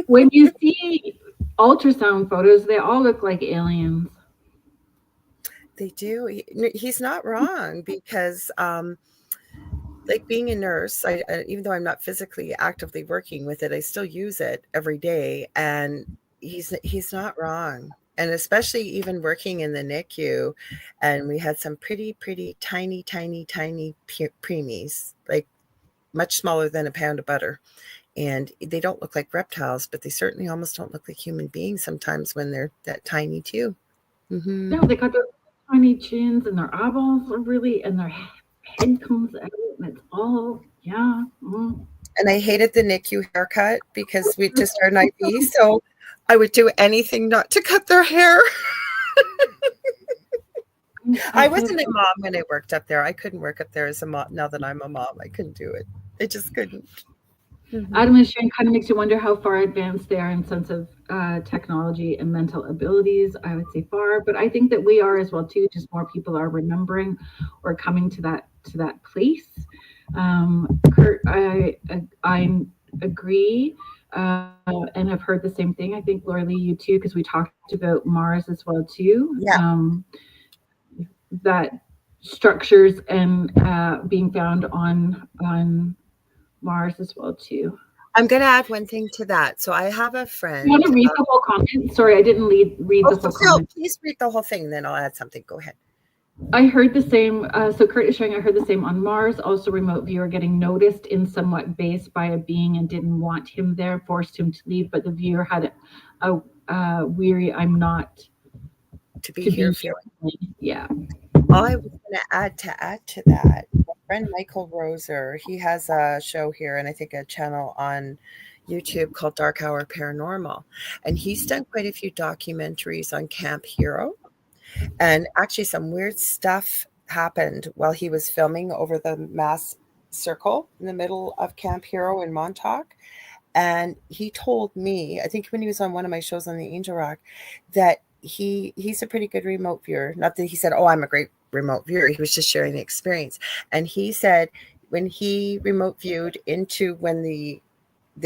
When you see ultrasound photos, they all look like aliens. They do. He's not wrong because, like being a nurse, even though I'm not physically actively working with it, I still use it every day. And he's not wrong. And especially even working in the NICU, and we had some pretty tiny preemies, like much smaller than a pound of butter. And they don't look like reptiles, but they certainly almost don't look like human beings sometimes when they're that tiny too. Mm-hmm. No, they got their tiny chins and their eyeballs are really, and their head comes out, and it's all, yeah. And I hated the NICU haircut because we just started an IV, so I would do anything not to cut their hair. I wasn't a mom when I worked up there. I couldn't work up there as a mom. Now that I'm a mom, I couldn't do it. I just couldn't. Mm-hmm. Adam is sharing kind of makes you wonder how far advanced they are in sense of technology and mental abilities. I would say far, but I think that we are as well too. Just more people are remembering or coming to that place. Kurt, I agree, and I've heard the same thing. I think Lorilei, you too, because we talked about Mars as well too. Yeah. That structures and being found on Mars as well too. I'm gonna add one thing to that. So I have a You want friend. to read the whole comment? Sorry, I didn't read Oh, the whole Phil, comment. please read the whole thing, then I'll add something. Go ahead. I heard the same. So Kurt is showing I heard the same on Mars. Also, remote viewer getting noticed in somewhat base by a being and didn't want him there, forced him to leave, but the viewer had weary. I'm not To be to here be feeling. here. Yeah. All I was going to add to that, my friend Michael Roser, he has a show here and I think a channel on YouTube called Dark Hour Paranormal. And he's done quite a few documentaries on Camp Hero. And actually, some weird stuff happened while he was filming over the mass circle in the middle of Camp Hero in Montauk. And he told me, I think when he was on one of my shows on the Angel Rock, that he's a pretty good remote viewer. Not that he said, "Oh, I'm a great remote viewer." He was just sharing the experience. And he said when he remote viewed into when the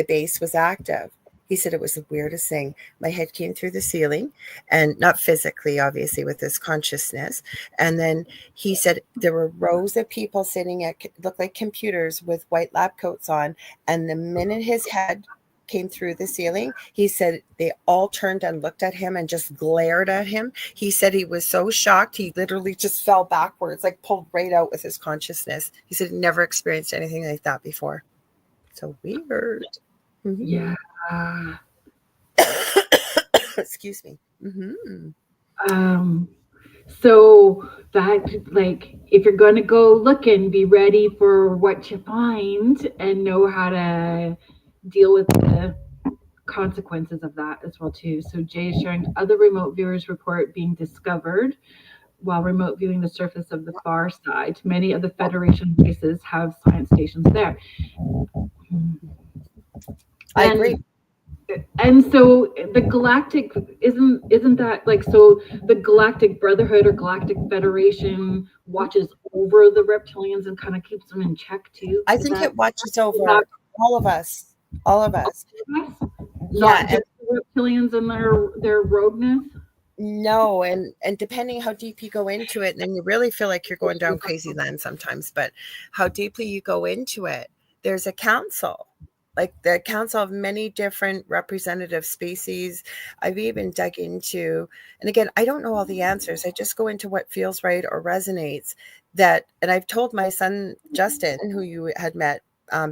base was active, he said it was the weirdest thing. My head came through the ceiling, and not physically, obviously, with his consciousness. And then he said there were rows of people sitting at looked like computers with white lab coats on. And the minute his head came through the ceiling, he said they all turned and looked at him and just glared at him. He said he was so shocked he literally just fell backwards, like pulled right out with his consciousness. He said he never experienced anything like that before. So weird. Yeah. Excuse me. Um, so that, like, if you're going to go looking, be ready for what you find and know how to deal with the consequences of that as well too. So Jay is sharing other remote viewers report being discovered while remote viewing the surface of the far side. Many of the Federation bases have science stations there. I agree. And so the galactic isn't that like, so the Galactic Brotherhood or Galactic Federation watches over the reptilians and kind of keeps them in check too? I Is think that it watches over all of us. All of us. Yeah, not just the reptilians and their rogueness? no, and depending how deep you go into it, and then you really feel like you're going down crazy land sometimes, but how deeply you go into it, there's a council, like the council of many different representative species. I've even dug into, and again, I don't know all the answers. I just go into what feels right or resonates. That, and I've told my son Justin, who you had met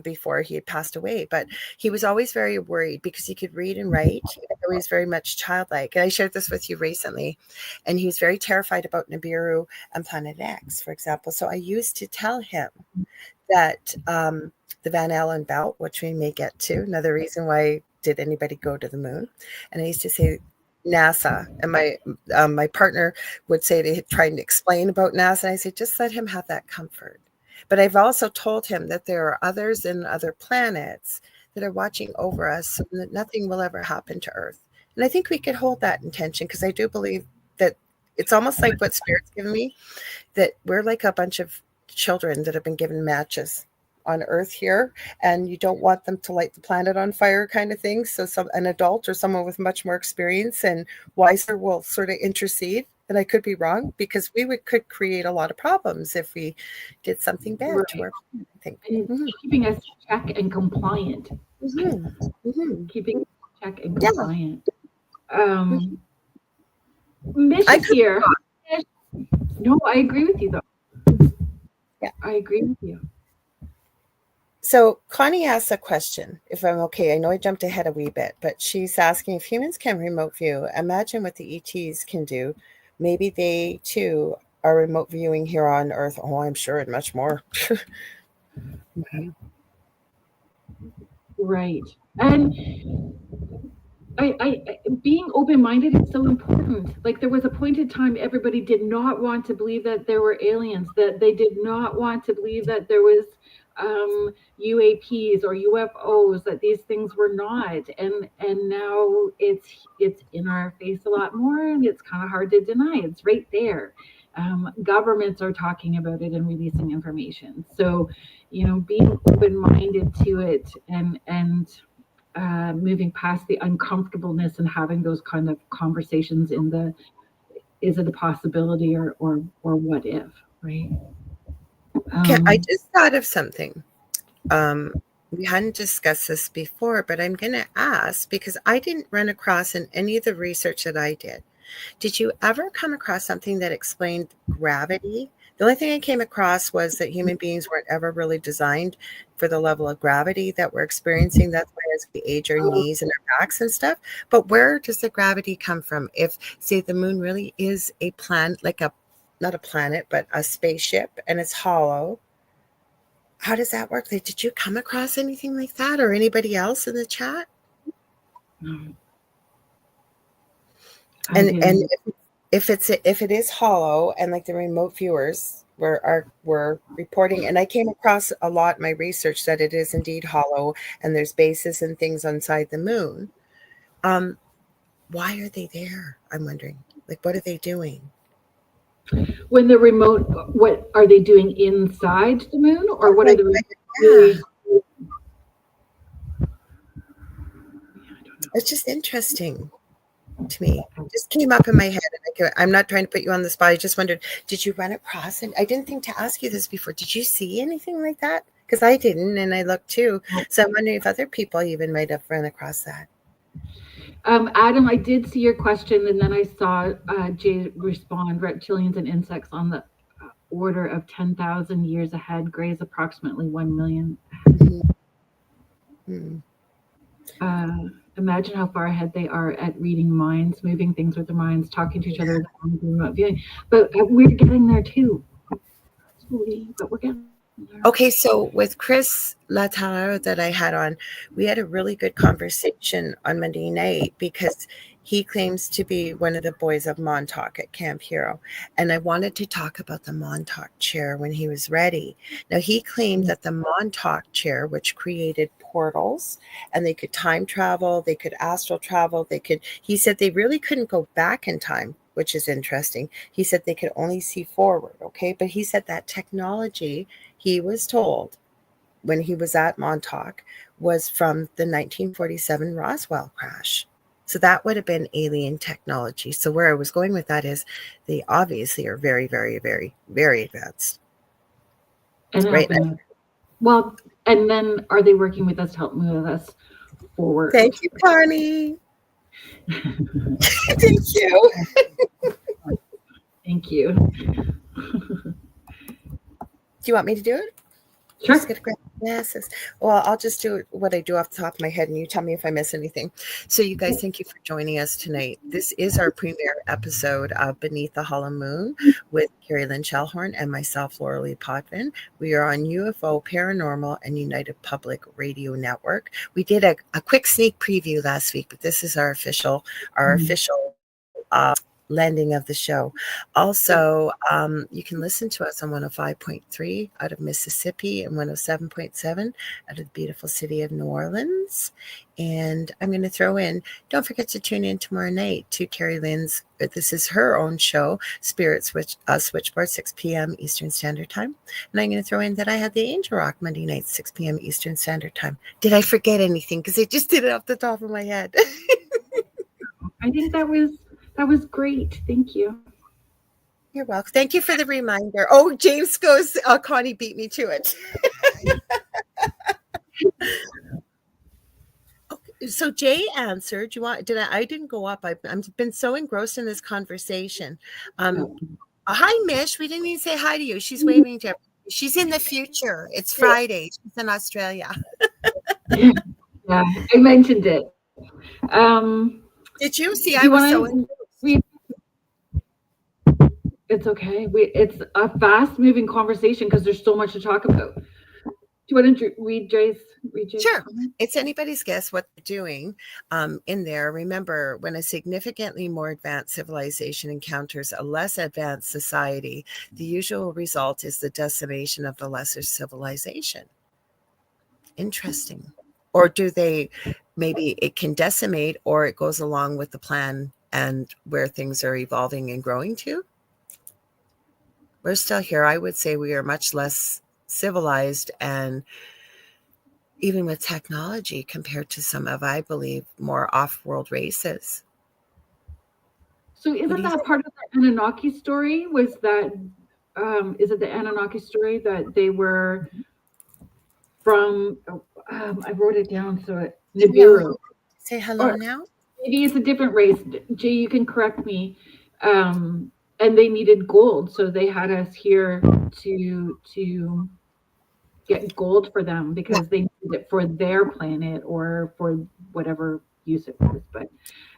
before he had passed away, but he was always very worried because he could read and write. He was very much childlike. And I shared this with you recently. And he was very terrified about Nibiru and Planet X, for example. So I used to tell him that the Van Allen belt, which we may get to, another reason why did anybody go to the moon? And I used to say NASA, and my partner would say to try and explain about NASA. And I said, just let him have that comfort. But I've also told him that there are others in other planets that are watching over us so that nothing will ever happen to Earth. And I think we could hold that intention because I do believe that it's almost like what Spirit's given me, that we're like a bunch of children that have been given matches on Earth here, and you don't want them to light the planet on fire kind of thing. So an adult or someone with much more experience and wiser will sort of intercede. And I could be wrong because could create a lot of problems if we did something bad to Right. our planet, I think. And keeping us check and compliant. Keeping us check and Yeah. compliant. Mish I is could. here. No, I agree with you though. Yeah. I agree with you. So Connie asks a question, if I'm okay. I know I jumped ahead a wee bit, but she's asking if humans can remote view, imagine what the ETs can do. Maybe they too are remote viewing here on Earth. Oh, I'm sure, and much more. Right. And I being open-minded is so important. Like there was a point in time everybody did not want to believe that there were aliens, that they did not want to believe that there was UAPs or UFOs, that these things were not. And now it's in our face a lot more, and it's kind of hard to deny. It's right there. Governments are talking about it and releasing information. So, being open-minded to it and moving past the uncomfortableness and having those kind of conversations in the is it a possibility or what if, right? Okay, I Um, just thought of something. We hadn't discussed this before, but I'm going to ask because I didn't run across in any of the research that I did. Did you ever come across something that explained gravity? The only thing I came across was that human beings weren't ever really designed for the level of gravity that we're experiencing. That's why as we age, our knees and our backs and stuff. But where does the gravity come from? If, say, the moon really is a planet, like a, not a planet, but a spaceship, and it's hollow, how does that work? Like, did you come across anything like that, or anybody else in the chat? I And didn't. if it is hollow, and like the remote viewers were reporting, and I came across a lot in my research that it is indeed hollow, and there's bases and things inside the moon. Um, why are they there? I'm wondering. Like, what are they doing? When the remote, what are they doing inside the moon, or what are Like, the remote yeah, viewers? it's just interesting to me. Just came up in my head, and I'm not trying to put you on the spot. I just wondered, did you run across it? I didn't think to ask you this before. Did you see anything like that? Because I didn't, and I looked too. So I'm wondering if other people even might have run across that. Adam, I did see your question, and then I saw Jay respond. Reptilians and insects on the order of 10,000 years ahead, grays approximately 1 million. Mm-hmm. Imagine how far ahead they are at reading minds, moving things with their minds, talking to each other, remote viewing. But we're getting there too, slowly, but we're getting there. Okay, so with Chris Latara that I had on, we had a really good conversation on Monday night because he claims to be one of the boys of Montauk at Camp Hero. And I wanted to talk about the Montauk chair when he was ready. Now, he claimed that the Montauk chair, which created portals, and they could time travel, they could astral travel, he said they really couldn't go back in time, which is interesting. He said they could only see forward, okay? But he said that technology, he was told when he was at Montauk, was from the 1947 Roswell crash. So that would have been alien technology. So where I was going with that is they obviously are very, very, very, very advanced. And Right. helping us. Well, and then are they working with us to help move us forward? Thank you, Connie. Thank you. Thank you. Do you want me to do it? I'm just Sure. going to grab my glasses. Well, I'll just do what I do off the top of my head, and you tell me if I miss anything. So, you guys, thank you for joining us tonight. This is our premiere episode of Beneath the Hollow Moon with Kerrilynn Shellhorn and myself, Lorilei Potvin. We are on UFO, Paranormal, and United Public Radio Network. We did a quick sneak preview last week, but this is our official landing of the show. Also, you can listen to us on 105.3 out of Mississippi and 107.7 out of the beautiful city of New Orleans. And I'm going to throw in, don't forget to tune in tomorrow night to Kerrilynn's, this is her own show, Switchboard, 6 p.m. Eastern Standard Time. And I'm going to throw in that I had the Angel Rock Monday night, 6 p.m. Eastern Standard Time. Did I forget anything? Because I just did it off the top of my head. I think that was great. Thank you. You're welcome. Thank you for the reminder. Oh, James goes, Connie beat me to it. Okay, so Jay answered. I didn't go up. I've been so engrossed in this conversation. Hi, Mish. We didn't even say hi to you. She's waving to everybody. She's in the future. It's Friday. She's in Australia. Yeah, I mentioned it. Did you see? Do I you was so want to? It's okay. It's a fast-moving conversation because there's so much to talk about. Do you want to read Jay's Sure. comment? It's anybody's guess what they're doing in there. Remember, when a significantly more advanced civilization encounters a less advanced society, the usual result is the decimation of the lesser civilization. Interesting. Or do they, maybe it can decimate, or it goes along with the plan and where things are evolving and growing to? We're still here. I would say we are much less civilized and even with technology compared to some of, I believe, more off-world races. So What do isn't you that think? part of the Anunnaki story? Was that is it the Anunnaki story that they were from? I wrote it down so Hello. Nibiru, Say hello or now. maybe it's a different race. Jay, you can correct me. And they needed gold, so they had us here to get gold for them Yeah. because they needed it for their planet or for whatever use it was. But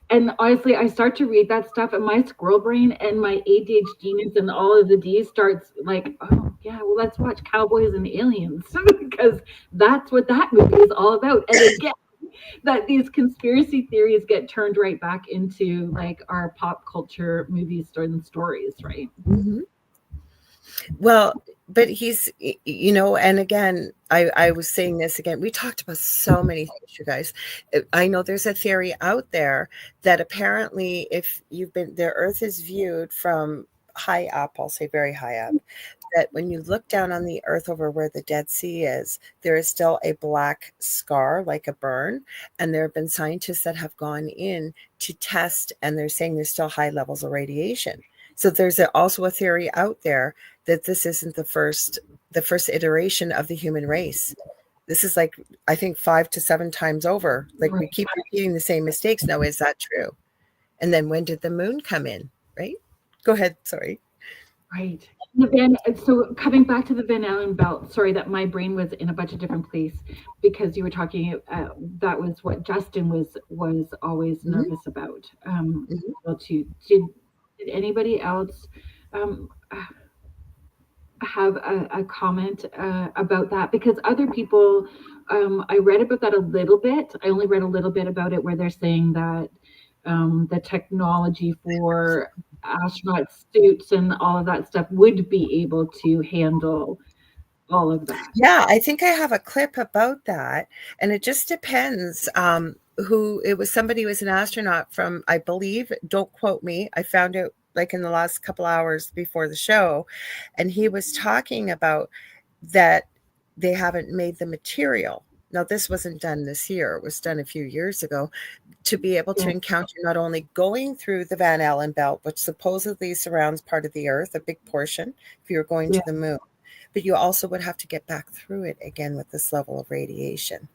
and honestly, I start to read that stuff, and my squirrel brain and my ADHDness and all of the D's starts like, oh yeah, well let's watch Cowboys and Aliens because that's what that movie is all about. And again, that these conspiracy theories get turned right back into like our pop culture movies and stories, right? Mhm. Well, but he's, and again, I was saying this again. We talked about so many things, you guys. I know there's a theory out there that apparently, if the Earth is viewed from high up, I'll say very high up, that when you look down on the Earth over where the Dead Sea is, there is still a black scar, like a burn. And there have been scientists that have gone in to test, and they're saying there's still high levels of radiation. So there's also a theory out there that this isn't the first iteration of the human race. This is like, I think 5 to 7 times over. Like, we Right. keep repeating the same mistakes. Now, is that true? And then when did the moon come in? Right? Go ahead. Sorry. Right. The Van, so coming back to the Van Allen belt, sorry that my brain was in a bunch of different places because you were talking. That was what Justin was always Mhm, nervous about. mhm. Well, did anybody else um, have a comment about that? Because other people, I read about that a little bit. I only read a little bit about it where they're saying that the technology for astronaut suits and all of that stuff would be able to handle all of that. Yeah, I think I have a clip about that, and it just depends, who it was. Somebody who was an astronaut from, I believe, don't quote me, I found it, like, in the last couple hours before the show, and he was talking about that they haven't made the material. Now, this wasn't done this year, it was done a few years ago, to be able to Yeah, encounter not only going through the Van Allen belt, which supposedly surrounds part of the Earth, a big portion, if you were going yeah, to the moon, but you also would have to get back through it again with this level of radiation.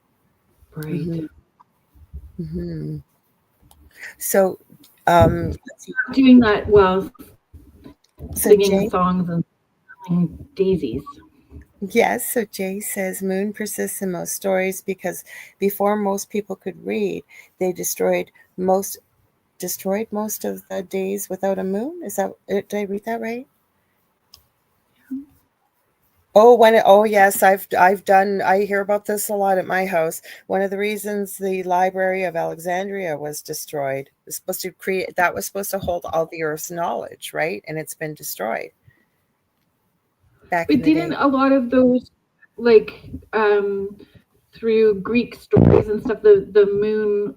right. Mhm, mhm. So, let's see. Doing that while So singing Jay, songs and smelling daisies. yes, so Jay says moon persists in most stories because before most people could read, they most destroyed most of the days without a moon. Is that, did I read that right? Oh, yes, I've done. I hear about this a lot at my house. One of the reasons the Library of Alexandria was destroyed was supposed to create, that was supposed to hold all the Earth's knowledge, right? And it's been destroyed back in But the didn't day. a lot of those like through Greek stories and stuff, the moon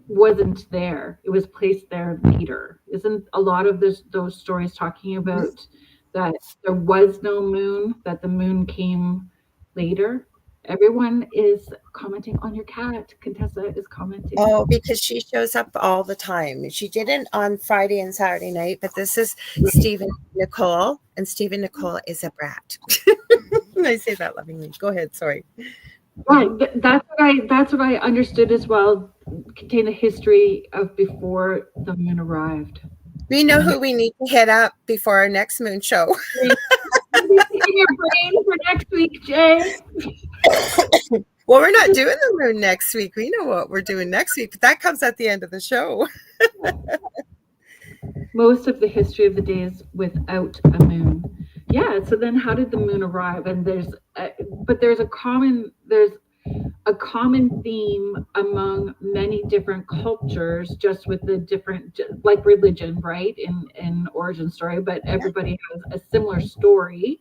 wasn't there. It was placed there later. Isn't a lot of those stories talking Mhm. about that there was no moon, that the moon came later? Everyone is commenting on your cat. Contessa is commenting. Oh, because she shows up all the time. She didn't on Friday and Saturday night, but this is Stephen Nicole, and Stephen Nicole is a brat. I say that lovingly. Go ahead. Sorry. Right. That's what I understood as well. Contain a history of before the moon arrived. We know who we need to hit up before our next moon show. What is in your brain for next week, Jay? Well, we're not doing the moon next week. We know what we're doing next week, but that comes at the end of the show. Most of the history of the days without a moon. Yeah. So then, how did the moon arrive? And but there's a common theme among many different cultures, just with the different, like religion, right? In origin story, but Yeah. everybody has a similar story,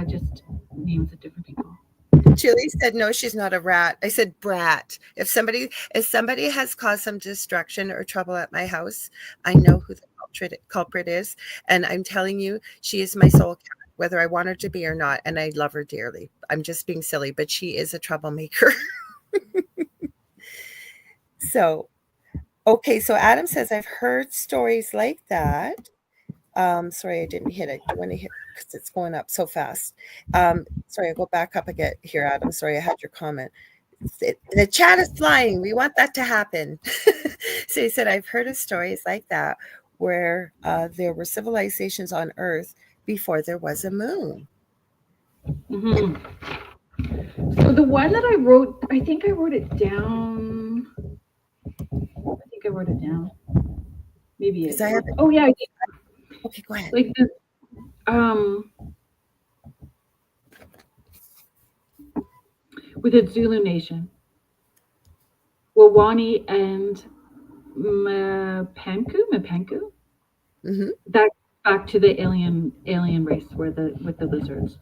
just names of different people. Julie said, no, she's not a rat. I said, brat. If somebody has caused some destruction or trouble at my house, I know who. culprit is. And I'm telling you, she is my soul cat, whether I want her to be or not. And I love her dearly. I'm just being silly, but she is a troublemaker. So, okay. So Adam says, I've heard stories like that. Sorry, I didn't hit it. Do you want to hit because it's going up so fast? Sorry, I'll go back up again here, Adam. Sorry, I had your comment. The chat is flying. We want that to happen. So he said, I've heard of stories like that where there were civilizations on Earth before there was a moon. Mm-hmm. So the one that I wrote, I think I wrote it down. Maybe it. I have. Oh yeah. Okay, go ahead. Like this. With the Zulu Nation, Wawani and Mapanku. Mm-hmm. That back to the alien race with the lizards,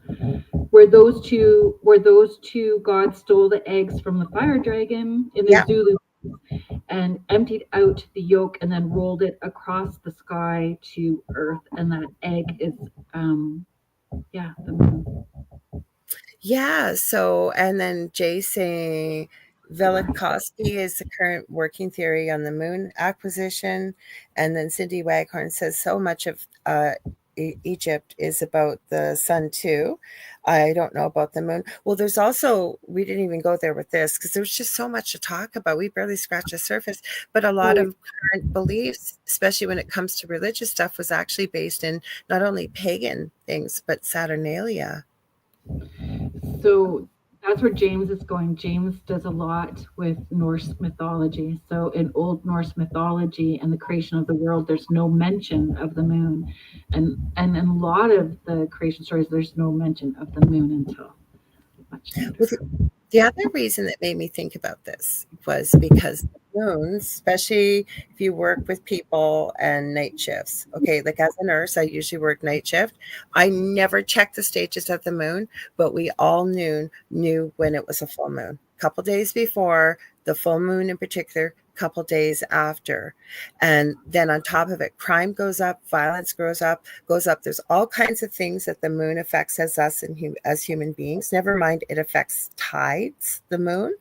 where those two gods stole the eggs from the fire dragon in the Zulu and emptied out the yolk and then rolled it across the sky to Earth, and that egg is the moon. Yeah. So, and then Jay saying Velikovsky is the current working theory on the moon acquisition. And then Cindy Waghorn says so much of Egypt is about the sun too. I don't know about the moon. Well, there's also, we didn't even go there with this because there's just so much to talk about. We barely scratched the surface, but a lot of current beliefs, especially when it comes to religious stuff, was actually based in not only pagan things, but Saturnalia. So that's where James is going. James does a lot with Norse mythology. So in Old Norse mythology and the creation of the world, there's no mention of the moon. And in a lot of the creation stories, there's no mention of the moon until much later. Well, the other reason that made me think about this was because the moons, especially if you work with people and night shifts. Okay, like as a nurse, I usually work night shift. I never checked the stages of the moon, but we all knew when it was a full moon. A couple days before, the full moon in particular, couple days after. And then on top of it, crime goes up, violence goes up. There's all kinds of things that the moon affects us and as human beings. Never mind, it affects tides, the moon.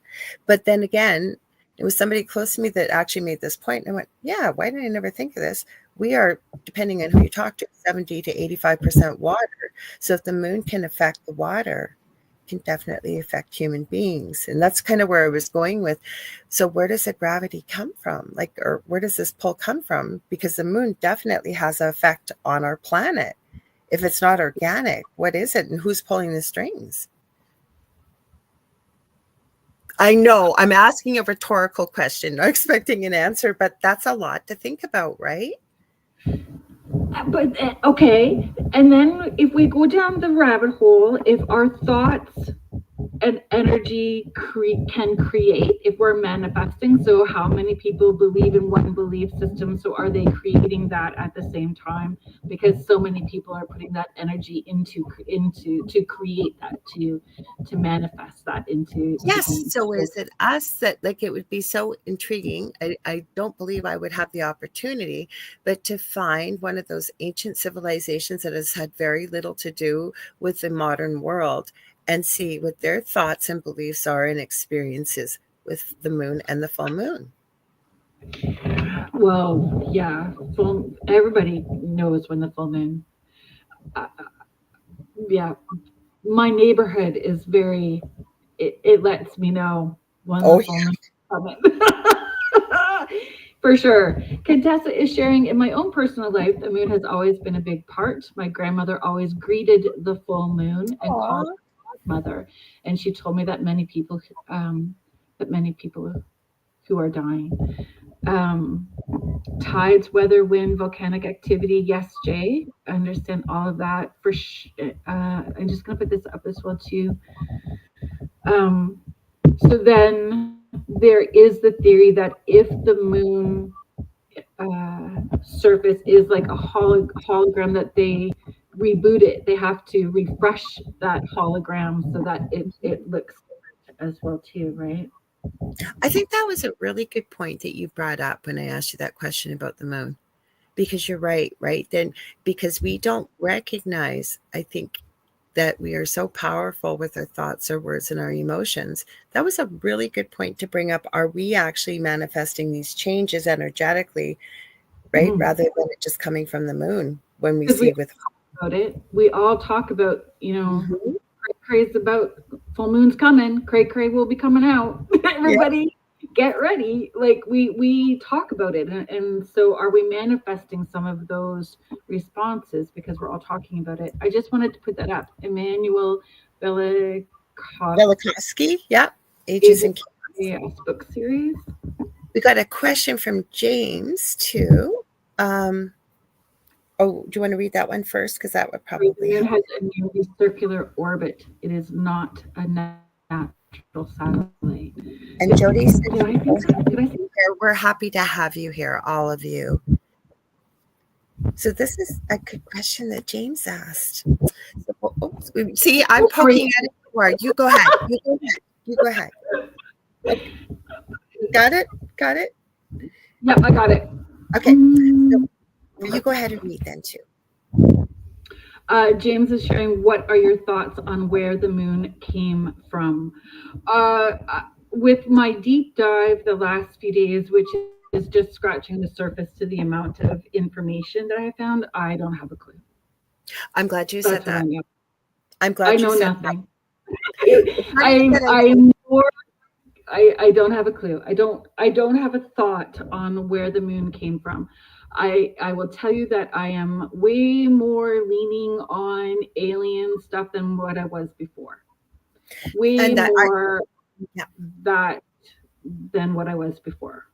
But then again, it was somebody close to me that actually made this point. And I went, yeah, why did I never think of this? We are, depending on who you talk to, 70 to 85% water. So if the moon can affect the water, can definitely affect human beings. And that's kind of where I was going with. So where does the gravity come from? Like, or where does this pull come from? Because the moon definitely has an effect on our planet. If it's not organic, what is it? And who's pulling the strings? I know I'm asking a rhetorical question, not expecting an answer, but that's a lot to think about, right? But okay, and then if we go down the rabbit hole, if our thoughts and energy can create, if we're manifesting, so how many people believe in one belief system, so are they creating that at the same time? Because so many people are putting that energy into to create that, to manifest that into yes. So is it us that, like, it would be so intriguing? I don't believe I would have the opportunity, but to find one of those ancient civilizations that has had very little to do with the modern world and see what their thoughts and beliefs are and experiences with the moon and the full moon. Well, yeah, everybody knows when the full moon. Yeah, my neighborhood is very. It lets me know when the full moon is coming. For sure. Contessa is sharing, in my own personal life, the moon has always been a big part. My grandmother always greeted the full moon and called her mother, and she told me that many people who are dying. Tides, weather, wind, volcanic activity. Yes, Jay, I understand all of that. I'm just going to put this up as well too. So then there is the theory that if the moon surface is like a hologram, that they reboot it, they have to refresh that hologram so that it looks as well too, right? I think that was a really good point that you brought up when I asked you that question about the moon. because you're right, right? Then because we don't recognize, I think, that we are so powerful with our thoughts, our words, and our emotions. That was a really good point to bring up. Are we actually manifesting these changes energetically, right? Mhm. Rather than it just coming from the moon when we Because we see with. about it. We all talk about, Mhm. craze about full moon's coming. Cray will be coming out. Yeah. Everybody get ready. Like we talk about it, and so are we manifesting some of those responses because we're all talking about it? I just wanted to put that up. Emmanuel Velikovsky, Velikovsky, yeah. Ages Ages and of Chaos book series. we got a question from James too. Oh, do you want to read that one first? Because that would The probably moon help. has a nearly circular orbit. It is not a natural satellite. And Jody Did said, I think so? Did I say we're happy to have you here, all of you. So this is a good question that James asked. So, oops, see, I'm oh, great. poking at it more. You go ahead. You go ahead. You go ahead. Okay. Got it? Got it? Yep, I got it. Okay. So Mm. you go ahead and read then too. James is sharing, what are your thoughts on where the moon came from? With my deep dive the last few days, which is just scratching the surface to the amount of information that I found, I don't have a clue. I'm glad you said That's what I that. know. I'm I glad you know said that. nothing. The part of it that I know, I'm more. I don't have a clue. I don't have a thought on where the moon came from. I will tell you that I am way more leaning on alien stuff than what I was before. Way and that I, more yeah, that than what I was before.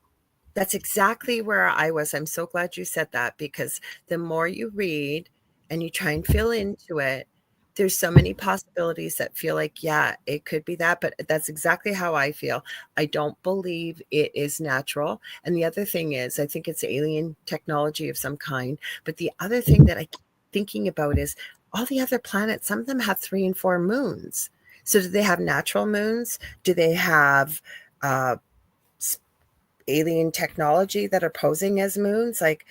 that's exactly where I was. I'm so glad you said that because the more you read and you try and feel into it, there's so many possibilities that feel like, yeah, it could be that, but that's exactly how I feel. I don't believe it is natural. And the other thing is, I think it's alien technology of some kind. But the other thing that I keep thinking about is all the other planets, some of them have 3 and 4 moons. So do they have natural moons? Do they have uh, alien technology that are posing as moons? Like,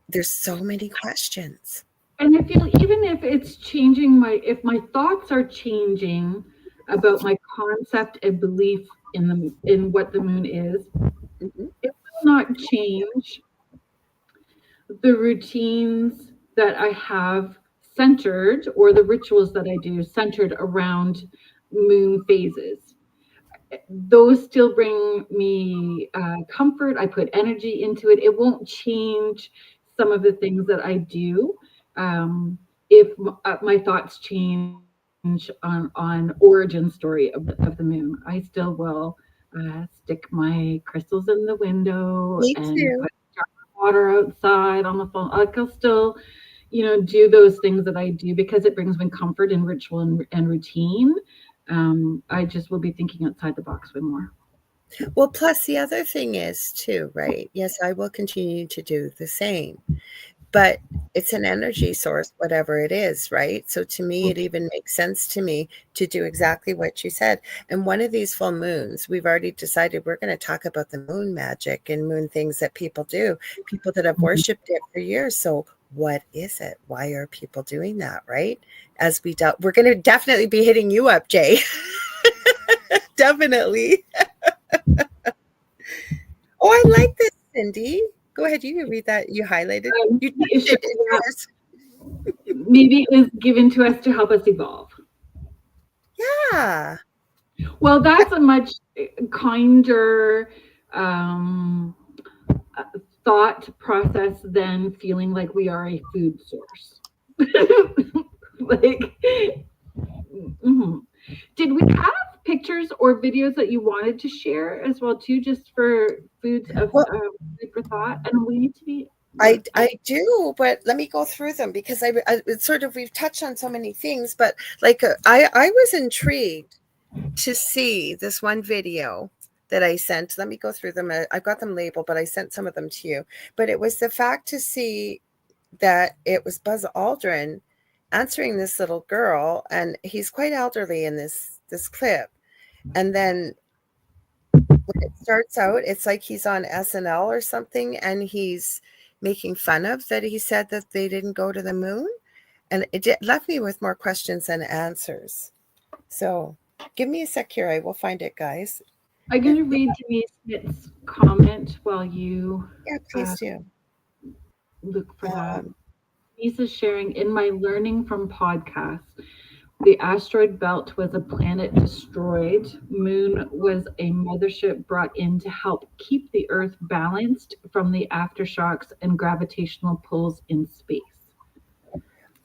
there's so many questions. And I feel even if it's changing if my thoughts are changing about my concept and belief in what the moon is, Mhm. it will not change the routines that I have centered, or the rituals that I do centered around moon phases. Those still bring me comfort. I put energy into it. It won't change some of the things that I do. If my thoughts change on origin story of the moon, I still will stick my crystals in the window Me and too. put water outside on the phone. Like I'll still, do those things that I do because it brings me comfort and ritual and routine. I just will be thinking outside the box way more. Well, plus the other thing is too, right? Yes, I will continue to do the same, but it's an energy source, whatever it is, right? So to me, it even makes sense to me to do exactly what you said. And one of these full moons, we've already decided we're going to talk about the moon magic and moon things that people do, people that have Mhm. worshipped it for years. So what is it? Why are people doing that, right? We're going to definitely be hitting you up, Jay. Definitely. Oh, I like this, Cindy. Go ahead. You can read that. You highlighted. You Maybe touched it. It's yours. maybe it was given to us to help us evolve. Yeah. Well, that's a much kinder um, uh, thought process than feeling like we are a food source. Like, mhm. Did we have pictures or videos that you wanted to share as well too, just for foods of Well, food for thought? And we need to be. I do, but let me go through them because it's sort of we've touched on so many things, but like I was intrigued to see this one video that I sent. Let me go through them. I've got them labeled, but I sent some of them to you. But it was the fact to see that it was Buzz Aldrin answering this little girl, and he's quite elderly in this clip. And then when it starts out, it's like he's on SNL or something, and he's making fun of that he said that they didn't go to the moon. And it left me with more questions than answers. So give me a sec here. I will find it, guys. I'm going to read Denise Smith's comment while you Yeah, please do. look for that. Denise is sharing, in my learning from podcasts, the asteroid belt was a planet destroyed. Moon was a mothership brought in to help keep the Earth balanced from the aftershocks and gravitational pulls in space.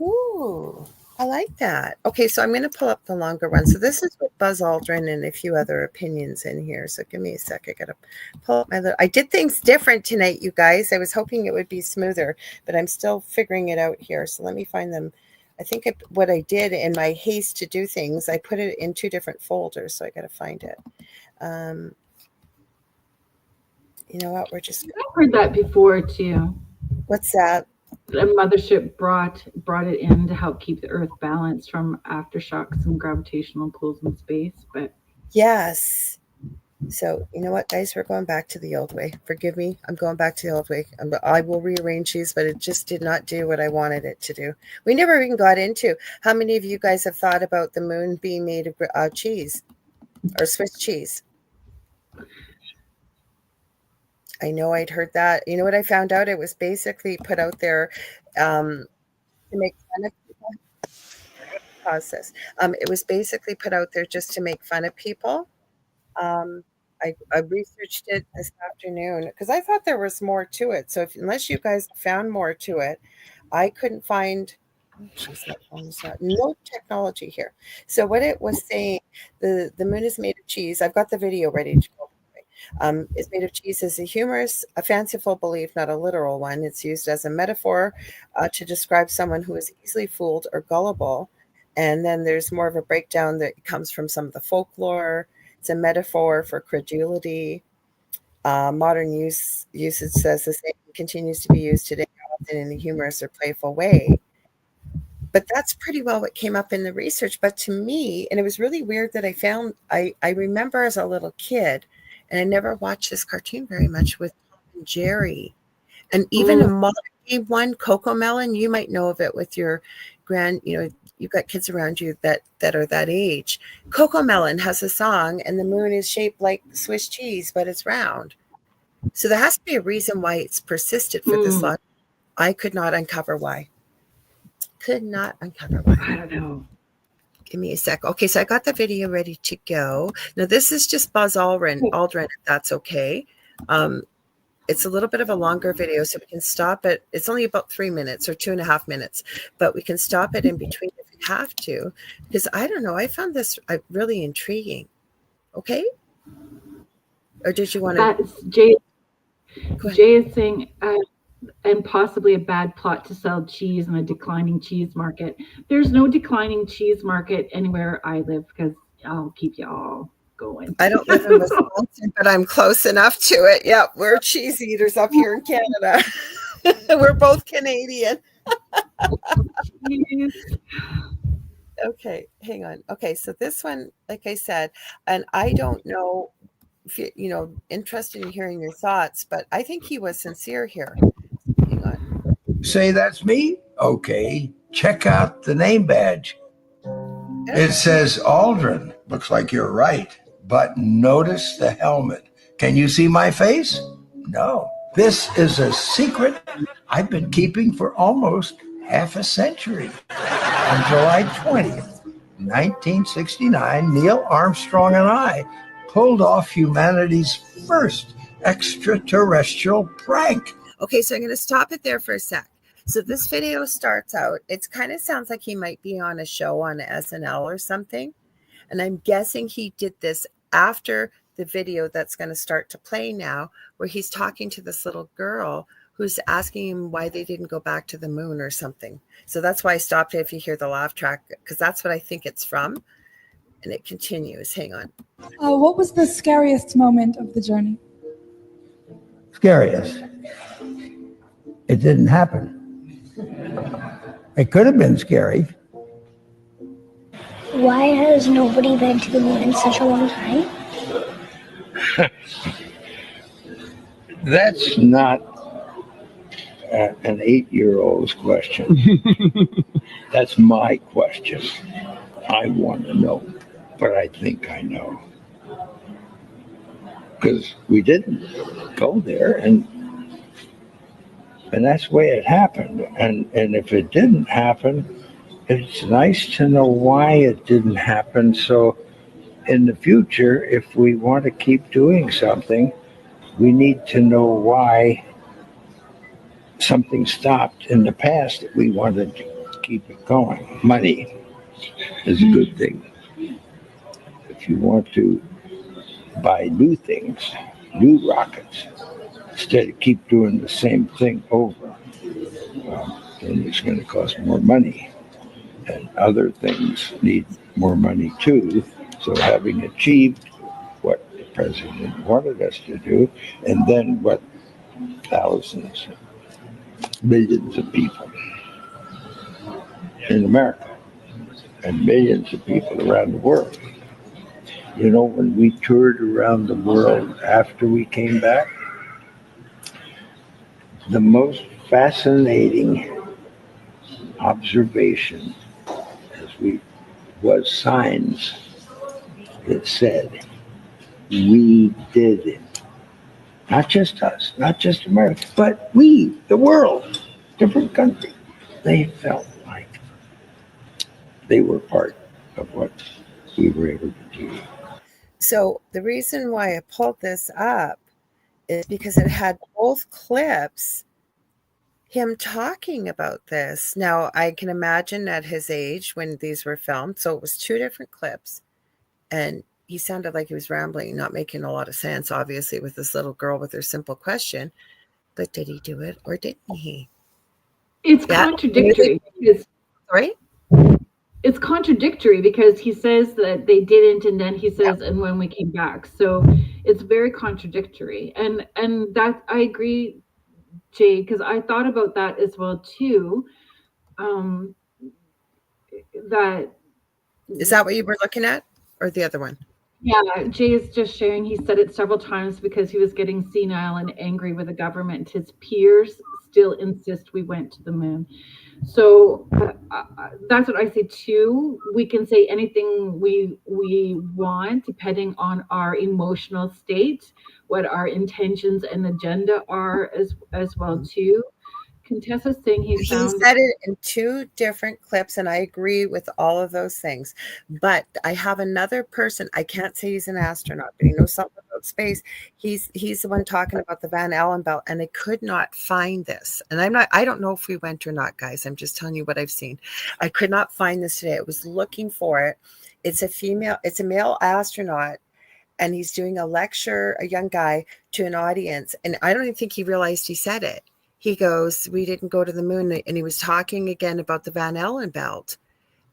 Ooh, I like that. Okay, so I'm going to pull up the longer one. So this is with Buzz Aldrin and a few other opinions in here. So give me a sec. I got to pull up my little... I did things different tonight, you guys. I was hoping it would be smoother, but I'm still figuring it out here. So let me find them. I think what I did in my haste to do things, I put it in 2 different folders. So I got to find it. You know what? We're just... I've heard that before too. What's that? A mothership brought it in to help keep the Earth balanced from aftershocks and gravitational pulls in space. But yes. So you know what, guys? We're going back to the old way. Forgive me. I'm going back to the old way. I will rearrange these, but it just did not do what I wanted it to do. We never even got into how many of you guys have thought about the moon being made of cheese or Swiss cheese. I know I'd heard that. You know what I found out? It was basically put out there to make fun of people. Process. It was basically put out there just to make fun of people. I researched it this afternoon because I thought there was more to it. So unless you guys found more to it, I couldn't find... no technology here. So what it was saying, the moon is made of cheese. I've got the video ready to go. Is made of cheese is a fanciful belief, not a literal one. It's used as a metaphor to describe someone who is easily fooled or gullible. And then there's more of a breakdown that comes from some of the folklore. It's a metaphor for credulity. Modern usage says the same continues to be used today, often in a humorous or playful way. But that's pretty well what came up in the research. But to me, and it was really weird that I remember as a little kid, and I never watched this cartoon very much, with Tom and Jerry. And even a modern day one, Coco Melon, you might know of it with your you've got kids around you that are that age. Coco Melon has a song, and the moon is shaped like Swiss cheese, but it's round. So there has to be a reason why it's persisted for this long. I could not uncover why. I don't know. Give me a sec. Okay, so I got the video ready to go. Now, this is just Buzz Aldrin, if that's okay. It's a little bit of a longer video, so we can stop it. It's only about 3 minutes or 2.5 minutes, but we can stop it in between if we have to, because I don't know. I found this really intriguing. Okay? Or did you want to? That's Jay is saying, and possibly a bad plot to sell cheese in a declining cheese market. There's no declining cheese market anywhere I live, because I'll keep you all going. I don't live in Wisconsin, but I'm close enough to it. Yeah, we're cheese eaters up here in Canada. We're both Canadian. Okay, hang on. Okay, so this one, like I said, and I don't know if you interested in hearing your thoughts, but I think he was sincere here. Hang on. Say that's me? Okay, check out the name badge. It says Aldrin. Looks like you're right. But notice the helmet. Can you see my face? No. This is a secret I've been keeping for almost half a century. On July 20th, 1969, Neil Armstrong and I pulled off humanity's first extraterrestrial prank. Okay, so I'm going to stop it there for a sec. So this video starts out, it kind of sounds like he might be on a show on SNL or something. And I'm guessing he did this after the video that's going to start to play now, where he's talking to this little girl who's asking him why they didn't go back to the moon or something. So that's why I stopped it if you hear the laugh track, because that's what I think it's from. And it continues. Hang on. What was the scariest moment of the journey? Scariest? It didn't happen. It could have been scary. Why has nobody been to the moon in such a long time? That's not an 8-year-old's question. That's my question. I want to know, but I think I know because we didn't go there, and that's the way it happened. And if it didn't happen, it's nice to know why it didn't happen. So in the future, if we want to keep doing something, we need to know why something stopped in the past that we wanted to keep it going. Money is a good thing. If you want to buy new things, new rockets, instead of keep doing the same thing over, then it's going to cost more money. And other things need more money too. So having achieved what the president wanted us to do, and then what thousands, millions of people in America and millions of people around the world. You know, when we toured around the world after we came back, the most fascinating observation was signs that said, we did it. Not just us, not just America, but we, the world, different countries. They felt like they were part of what we were able to do. So the reason why I pulled this up is because it had both clips, him talking about this. Now, I can imagine at his age when these were filmed, so it was 2 different clips, and he sounded like he was rambling, not making a lot of sense, obviously, with this little girl with her simple question. But did he do it or didn't he? It's contradictory. Sorry? It's contradictory because he says that they didn't, and then he says, and when we came back. So it's very contradictory. And that I agree, Jay, because I thought about that as well too. That Is that what you were looking at, or the other one? Yeah, Jay is just sharing. He said it several times because he was getting senile and angry with the government. His peers still insist we went to the moon. So that's what I say too. We can say anything we want depending on our emotional state, what our intentions and agenda are as well too. Contessa's saying he said it in 2 different clips, and I agree with all of those things. But I have another person. I can't say he's an astronaut, but he knows something about space. He's the one talking about the Van Allen belt, and I could not find this. And I don't know if we went or not, guys. I'm just telling you what I've seen. I could not find this today. I was looking for it. It's a male astronaut, and he's doing a lecture, a young guy, to an audience, and I don't even think he realized he said it. He goes, we didn't go to the moon. And he was talking again about the Van Allen belt.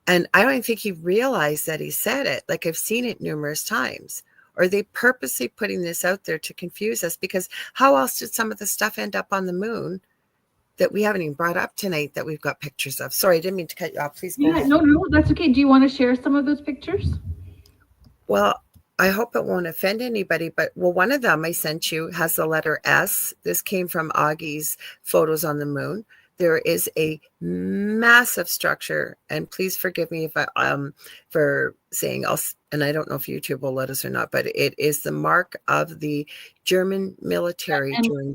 And I don't even think he realized that he said it. Like, I've seen it numerous times. Or are they purposely putting this out there to confuse us? Because how else did some of the stuff end up on the moon that we haven't even brought up tonight that we've got pictures of? Sorry, I didn't mean to cut you off. Please go ahead. No, that's okay. Do you want to share some of those pictures? Well, I hope it won't offend anybody, but one of them I sent you has the letter S. This came from Augie's photos on the moon. There is a massive structure, and please forgive me if I for saying and I don't know if YouTube will let us or not, but it is the mark of the German military during.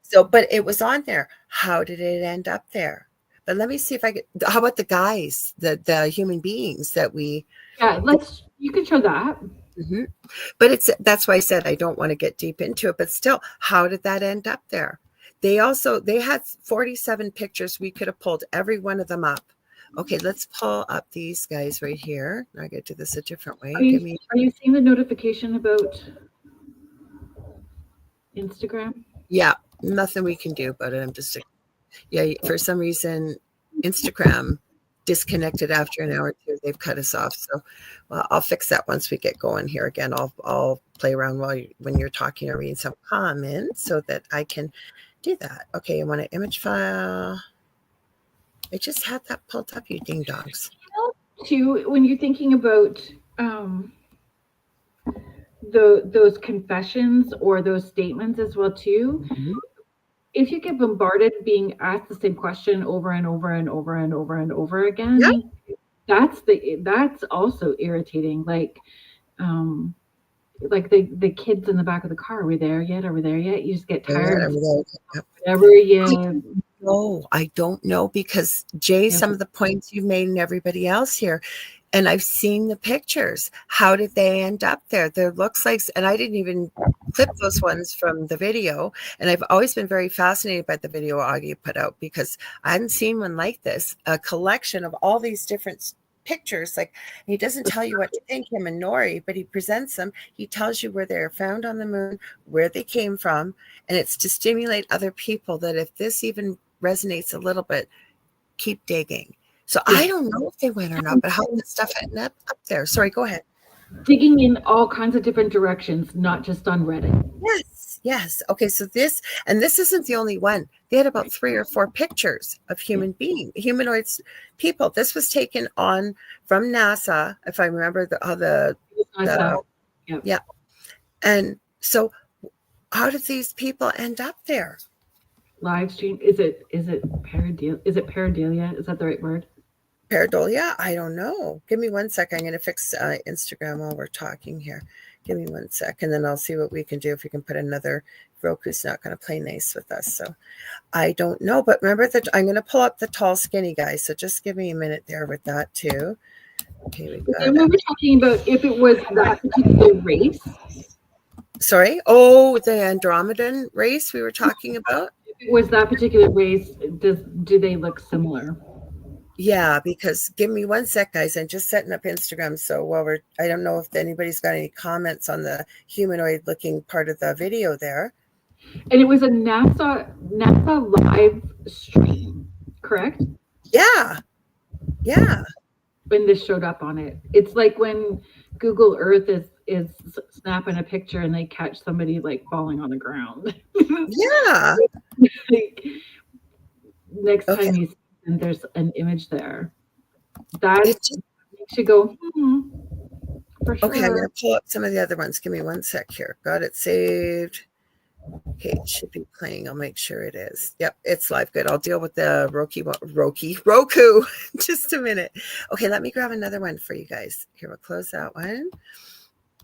So, but it was on there. How did it end up there? But let me see if I get. How about the guys, the human beings that we? Yeah, you can show that. Mm-hmm. But that's why I said I don't want to get deep into it. But still, how did that end up there? They had 47 pictures. We could have pulled every one of them up. Okay, let's pull up these guys right here. I gotta do this a different way. Are you seeing the notification about Instagram? Yeah, nothing we can do about it. I'm just for some reason, Instagram disconnected after an hour or two. They've cut us off. So I'll fix that once we get going here again. I'll play around when you're talking or reading some comments so that I can do that. Okay, I want an image file. I just had that pulled up, you ding dogs. Too, when you're thinking about those confessions or those statements as well too, if you get bombarded being asked the same question over and over and over and over and over again, Yeah. that's also irritating. Like the kids in the back of the car, are we there yet? Are we there yet? You just get tired of whatever you. No, I don't know because Jay, some of the points you've made and everybody else here, and I've seen the pictures. How did they end up there? There looks like, and I didn't even clip those ones from the video. And I've always been very fascinated by the video Augie put out because I hadn't seen one like this, a collection of all these different pictures. Like, he doesn't tell you what to think, him and Nori, but he presents them. He tells you where they're found on the moon, where they came from, and it's to stimulate other people that if this even resonates a little bit, keep digging. So I don't know if they went or not, but how did stuff end up there? Sorry, go ahead. Digging in all kinds of different directions, not just on Reddit. Yes. Okay, so this isn't the only one. They had about 3 or 4 pictures of humanoids, people. This was taken on from NASA, if I remember yeah. And so how did these people end up there? Live stream. Is it pareidolia? Is it pareidolia? Is that the right word? Pareidolia? I don't know. Give me 1 second. I'm going to fix Instagram while we're talking here. Give me 1 sec, and then I'll see what we can do if we can put another. Roku's not going to play nice with us, so I don't know. But remember that I'm going to pull up the tall, skinny guy. So just give me a minute there with that too. Okay, we got we were talking about if it was that particular race. Sorry. Oh, the Andromedan race we were talking about. If it was that particular race, do they look similar? Yeah, because give me 1 sec, guys. I'm just setting up Instagram. So while I don't know if anybody's got any comments on the humanoid looking part of the video there. And it was a NASA live stream, correct? Yeah. When this showed up on it, it's like when Google Earth is snapping a picture and they catch somebody like falling on the ground. Yeah. Like, next time you see them, there's an image there. That makes you go, for sure. Okay, I'm going to pull up some of the other ones. Give me 1 sec here. Got it saved. Okay, it should be playing. I'll make sure it is. Yep, it's live. Good. I'll deal with the Roku. Just a minute. Okay, let me grab another one for you guys. Here, we'll close that one.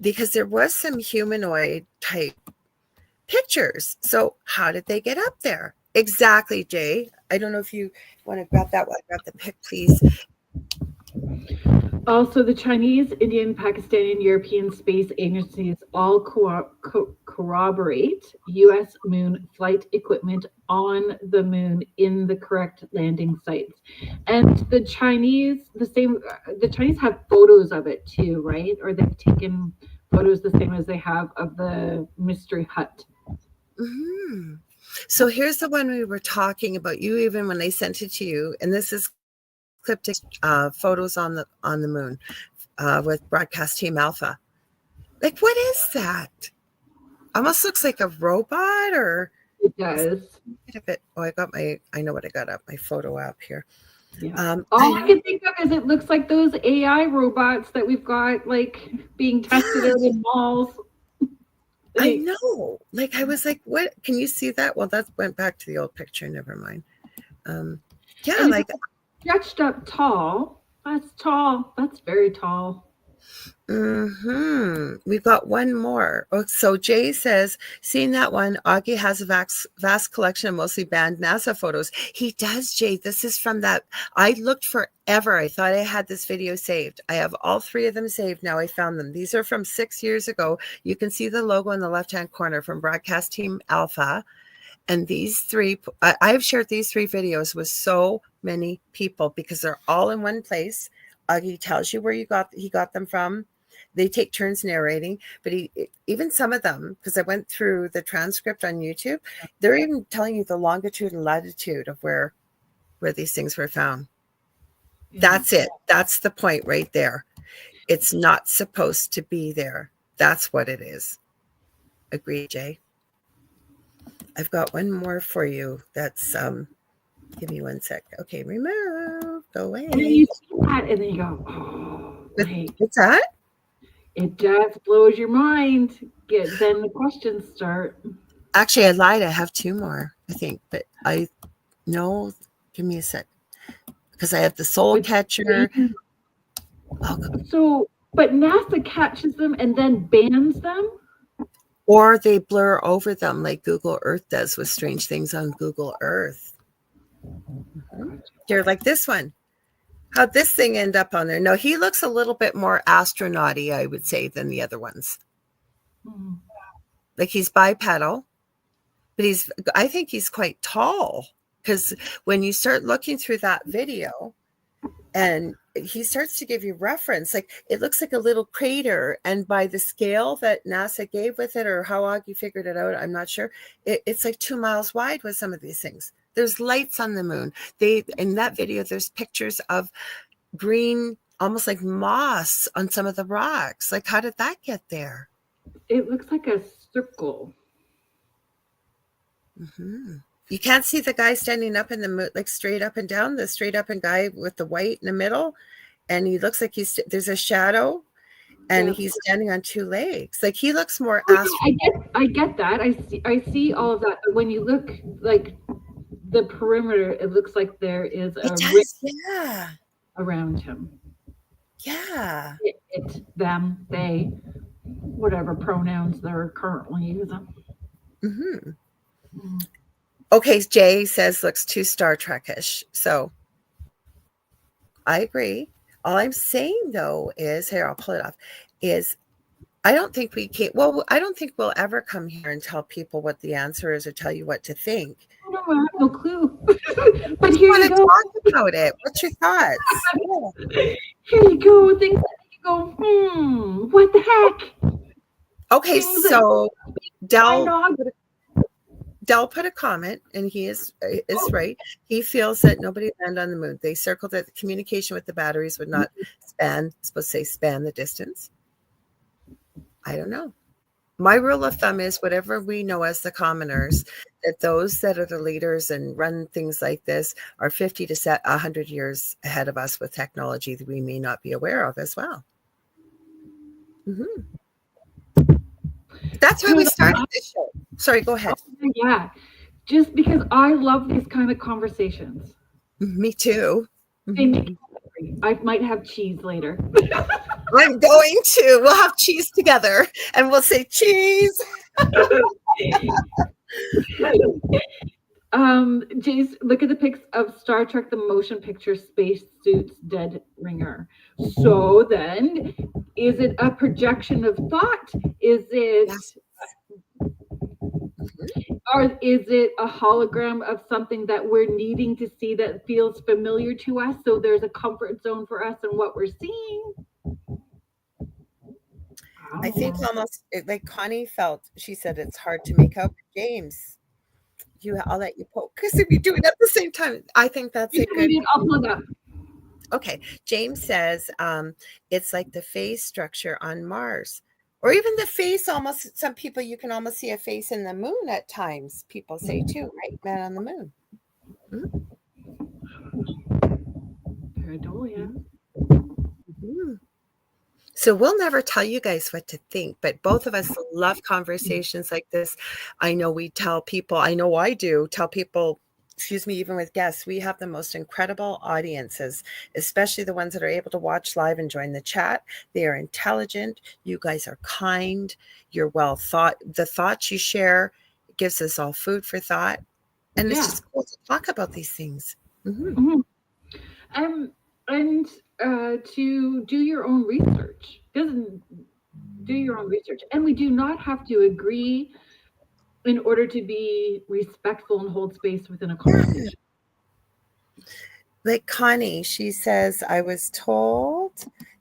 Because there was some humanoid type pictures. So how did they get up there? Exactly, Jay. I don't know if you want to grab that one. Grab the pic, please. Also, the Chinese, Indian, Pakistani, and European space agencies all corroborate U.S. moon flight equipment on the moon in the correct landing sites. And the Chinese have photos of it too, right? Or they've taken photos the same as they have of the mystery hut. Mm-hmm. So here's the one we were talking about. You even when I sent it to you, and this is cryptic photos on the moon with broadcast team Alpha. Like, what is that? Almost looks like a robot, or it does. I know what I got up my photo app here. Yeah. All I can think of is it looks like those AI robots that we've got like being tested out in malls. I know. Like, I was like, what? Can you see that? Well, that went back to the old picture. Never mind. Yeah, and like stretched up tall. That's tall. That's very tall. We've got one more. Oh, so Jay says, seeing that one, Augie has a vast collection of mostly banned NASA photos. He does, Jay. This is from that. I looked forever. I thought I had this video saved. I have all 3 of them saved. Now I found them. These are from 6 years ago. You can see the logo in the left-hand corner from Broadcast Team Alpha. And these 3, I've shared these 3 videos with so many people because they're all in one place. Augie tells you where he got them from. They take turns narrating, but even some of them, because I went through the transcript on YouTube, they're even telling you the longitude and latitude of where these things were found. Yeah. That's it. That's the point right there. It's not supposed to be there. That's what it is. Agreed, Jay. I've got one more for you. That's give me 1 sec. Okay, remove. Go away. And then you see that, and then you go, oh, wait. What's that? It just blows your mind. Then the questions start. Actually, I lied. I have 2 more, I think, but I no. Give me a sec, because I have the soul But catcher. but NASA catches them and then bans them? Or they blur over them like Google Earth does with strange things on Google Earth. You're like this one. How'd this thing end up on there? No, he looks a little bit more astronaut-y, I would say, than the other ones. Mm. Like he's bipedal, but I think he's quite tall, because when you start looking through that video and he starts to give you reference, like it looks like a little crater, and by the scale that NASA gave with it, or how Augie figured it out, I'm not sure, it's like 2 miles wide with some of these things. There's lights on the moon. In that video, there's pictures of green, almost like moss on some of the rocks. Like, how did that get there? It looks like a circle. Mm-hmm. You can't see the guy standing up in the moon, like straight up and down, the straight up and guy with the white in the middle. And he looks like there's a shadow, and he's standing on 2 legs. Like he looks more I get that. I see all of that. But when you look like the perimeter, it looks like there is a ring around him. Yeah. It, them, they, whatever pronouns they're currently using. Mm-hmm. Mm. Okay, Jay says looks too Star Trek-ish. So I agree. All I'm saying though is, here, I'll pull it off, is I don't think I don't think we'll ever come here and tell people what the answer is or tell you what to think. No, I have no clue. But here you go. Talk about it. What's your thoughts? Here you go. Things that make you go, what the heck? Okay, so Dell put a comment, and he is right. He feels that nobody landed on the moon. They circled that the communication with the batteries would not span the distance. I don't know. My rule of thumb is whatever we know as the commoners, that those that are the leaders and run things like this are 50 to 100 years ahead of us with technology that we may not be aware of as well. Mm-hmm. That's why we started this show. Sorry, go ahead. Yeah, just because I love these kind of conversations. Me too. Mm-hmm. I might have cheese later. I'm going to. We'll have cheese together, and we'll say cheese. Jace, look at the pics of Star Trek: The Motion Picture Spacesuits Dead Ringer. So then, is it a projection of thought? Is it? Yes. Or is it a hologram of something that we're needing to see that feels familiar to us? So there's a comfort zone for us in what we're seeing. I think almost like Connie felt. She said it's hard to make out. James, I'll let you poke, because if you do it at the same time, I think that's a good. I'll pull it up. Okay, James says it's like the face structure on Mars. Or even the face, almost, some people, you can almost see a face in the moon at times, people say too, right? Man on the moon. Paradolia. Mm-hmm. So we'll never tell you guys what to think, but both of us love conversations like this. I know we tell people, I know I do, tell people, excuse me, even with guests, we have the most incredible audiences, especially the ones that are able to watch live and join the chat. They are intelligent. You guys are kind. You're well thought. The thoughts you share gives us all food for thought. And it's just cool to talk about these things. Mm-hmm. And to do your own research. Do your own research. And we do not have to agree in order to be respectful and hold space within a conversation. Like Connie, she says, I was told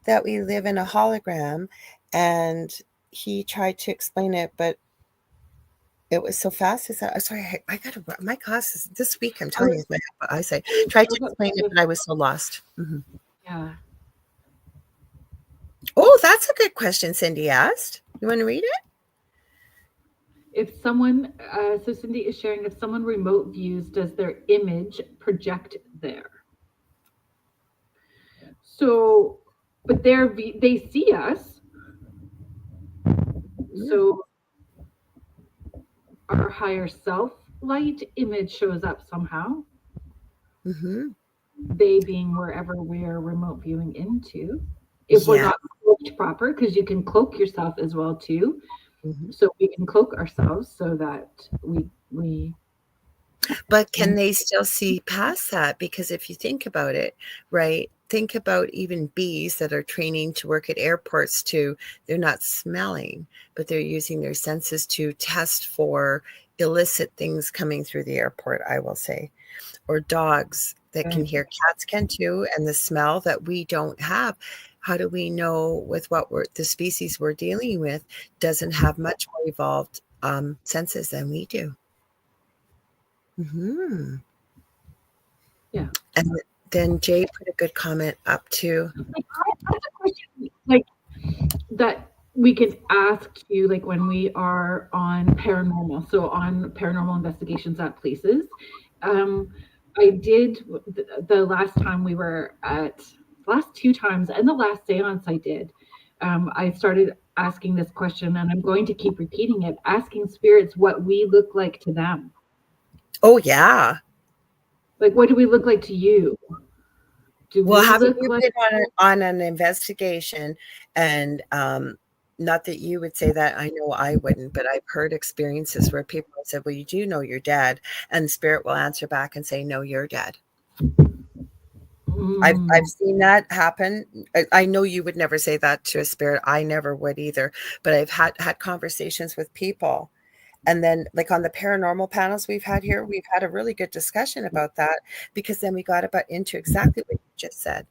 that we live in a hologram, and he tried to explain it, but it was so fast. Sorry, I got my classes this week. I'm telling you, my eyesight. Tried to explain it, but I was so lost. Mm-hmm. Yeah. Oh, that's a good question Cindy asked. You want to read it? If someone, so Cindy is sharing, if someone remote views, does their image project there? So, but they see us. So our higher self light image shows up somehow, Mm-hmm. they being wherever we're remote viewing into, if we're Yeah. not cloaked proper, because you can cloak yourself as well too. Mm-hmm. So we can cloak ourselves so that we But can they still see past that? Because if you think about it, right? Think about even bees that are training to work at airports too. They're not smelling, but they're using their senses to test for illicit things coming through the airport, I will say. Or dogs that can hear, cats can too, and the smell that we don't have. How do we know with what the species we're dealing with doesn't have much more evolved senses than we do? Hmm. yeah. And then Jay put a good comment up too. Like, that's a question like that we can ask you, like when we are on paranormal, so on paranormal investigations at places. I did the last time we were at, last two times, and the last seance I did. I started asking this question, and I'm going to keep repeating it, asking spirits what we look like to them. Oh yeah. Like, what do we look like to you? Do Well, we haven't look you like? been on an investigation and not that you would say that, I know I wouldn't, but I've heard experiences where people have said, well, you do know you're dead, and the spirit will answer back and say, no, you're dead. I've seen that happen. I know you would never say that to a spirit. I never would either. But I've had conversations with people. And then, like on the paranormal panels we've had here, we've had a really good discussion about that, because then we got into exactly what you just said.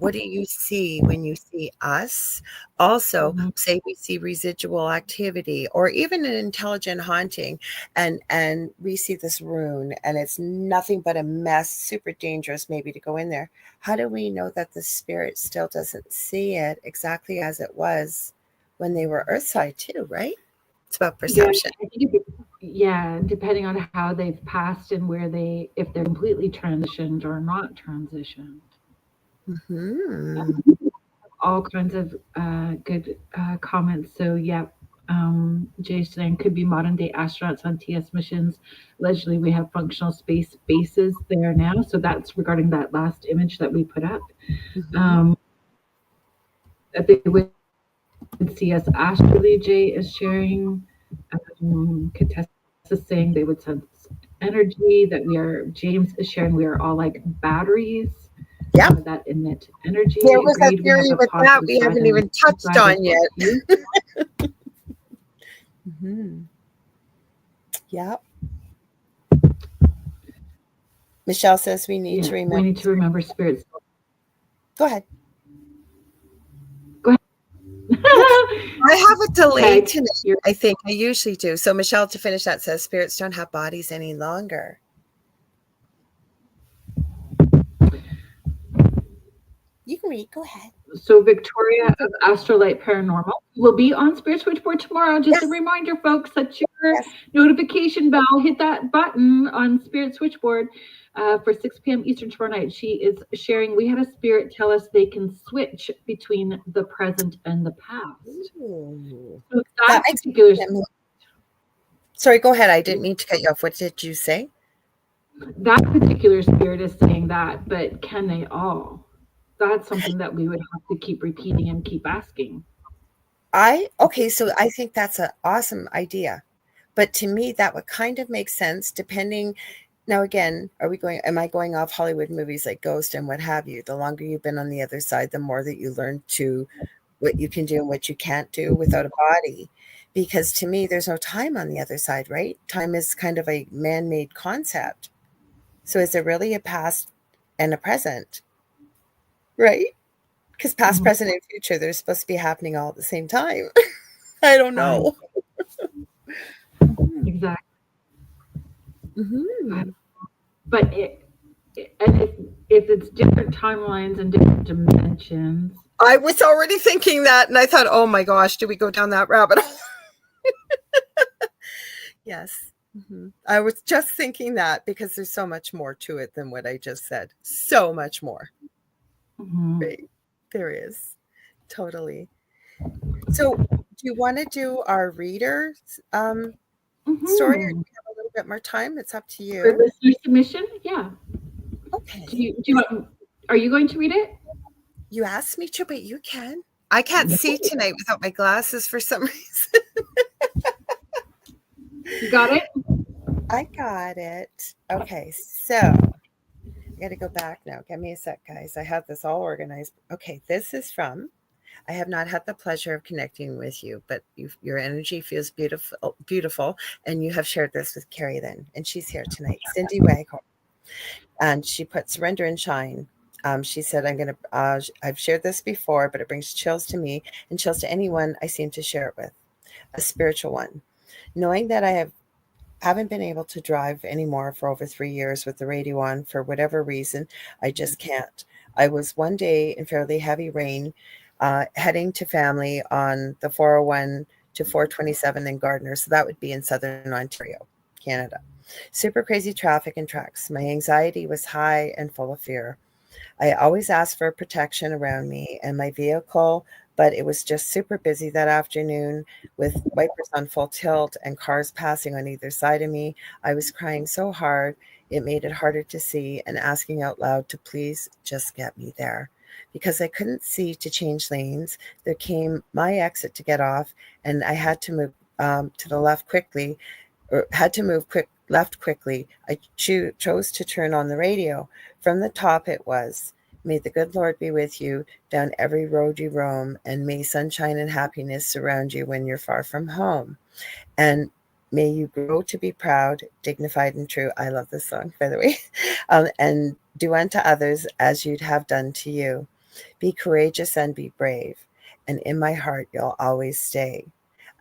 What do you see when you see us? Also, say we see residual activity or even an intelligent haunting, and we see this rune and it's nothing but a mess, super dangerous maybe to go in there. How do we know that the spirit still doesn't see it exactly as it was when they were earthside too, right? It's about Yeah, perception. I think yeah, depending on how they've passed and where they, if they're completely transitioned or not transitioned. Mm-hmm. All kinds of good comments. So yeah, Jason could be modern day astronauts on TS missions. Allegedly, we have functional space bases there now. So that's regarding that last image that we put up. Mm-hmm. That they would see us astrally. Jay is sharing. Contessa is saying they would sense energy. That we are. James is sharing we are all like batteries. Yeah. That emit energy. There was a Agreed. We have theory a with that positive we side haven't and even touched side on as yet. well too. Mm-hmm. Yeah. Michelle says we need to remember. We need to remember spirits. Go ahead. Go ahead. I have a delay Okay, tonight. I think I usually do. So Michelle, to finish that, says spirits don't have bodies any longer. You can read. Go ahead. So Victoria of Astrolight Paranormal will be on Spirit Switchboard tomorrow. Just Yes. a reminder, folks, set your Yes. notification bell. Hit that button on Spirit Switchboard for 6 p.m. Eastern tomorrow night. She is sharing. We had a spirit tell us they can switch between the present and the past. Ooh. So That makes particular. Sorry, go ahead. I didn't mean to cut you off. What did you say? That particular spirit is saying that, but can they all? That's something that we would have to keep repeating and keep asking. Okay, so I think that's an awesome idea. But to me, that would kind of make sense depending. Now, again, am I going off Hollywood movies like Ghost and what have you? The longer you've been on the other side, the more that you learn to what you can do and what you can't do without a body. Because to me, there's no time on the other side, right? Time is kind of a man-made concept. So is there really a past and a present, right? Because past, present, and future, they're supposed to be happening all at the same time. I don't know. Exactly. Mm-hmm. But and if it's different timelines and different dimensions. I was already thinking that, and I thought, oh my gosh, do we go down that rabbit hole? Yes. Mm-hmm. I was just thinking that because there's so much more to it than what I just said. So much more. Mm-hmm. Right. There is. Totally. So do you want to do our readers story, or do Mm-hmm. you have a little bit more time? It's up to For you. listener submission, yeah. Okay. Do you want? Are you going to read it? You asked me to, but you can. I can't see tonight without my glasses for some reason. You got it. I got it. Okay, so I got to go back now. Give me a sec, guys. I have this all organized. Okay, this is from. I have not had the pleasure of connecting with you, but your energy feels beautiful, beautiful, and you have shared this with Kerrilynn, and she's here tonight. Cindy Waghorn, and she put surrender and shine. She said, "I'm gonna. I've shared this before, but it brings chills to me and chills to anyone I seem to share it with. A spiritual one, knowing that I haven't been able to drive anymore for over 3 years with the radio on for whatever reason. I just can't. I was one day in fairly heavy rain, heading to family on the 401 to 427 in Gardner. So that would be in southern Ontario, Canada. Super crazy traffic and trucks. My anxiety was high and full of fear. I always asked for protection around me and my vehicle, but it was just super busy that afternoon with wipers on full tilt and cars passing on either side of me. I was crying so hard, it made it harder to see and asking out loud to please just get me there. Because I couldn't see to change lanes, there came my exit to get off, and I had to move to the left quickly, or had to move quick left quickly. I chose to turn on the radio. From the top it was, may the good Lord be with you down every road you roam, and may sunshine and happiness surround you when you're far from home. And may you grow to be proud, dignified, and true. I love this song, by the way. And do unto others as you'd have done to you. Be courageous and be brave. And in my heart, you'll always stay.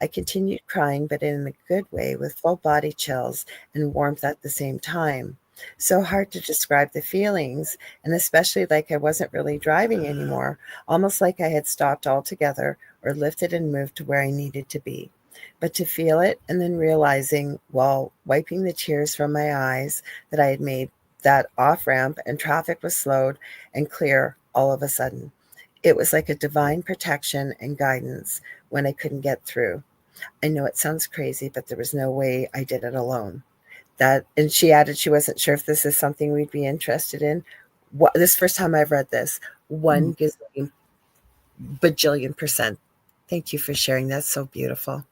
I continued crying, but in a good way, with full body chills and warmth at the same time. So hard to describe the feelings, and especially like I wasn't really driving anymore, almost like I had stopped altogether or lifted and moved to where I needed to be. But to feel it and then realizing, while wiping the tears from my eyes, that I had made that off ramp and traffic was slowed and clear all of a sudden. It was like a divine protection and guidance when I couldn't get through. I know it sounds crazy, but there was no way I did it alone. That, and she added she wasn't sure if this is something we'd be interested in. This first time I've read this, one gazillion bajillion percent. Thank you for sharing. That's so beautiful.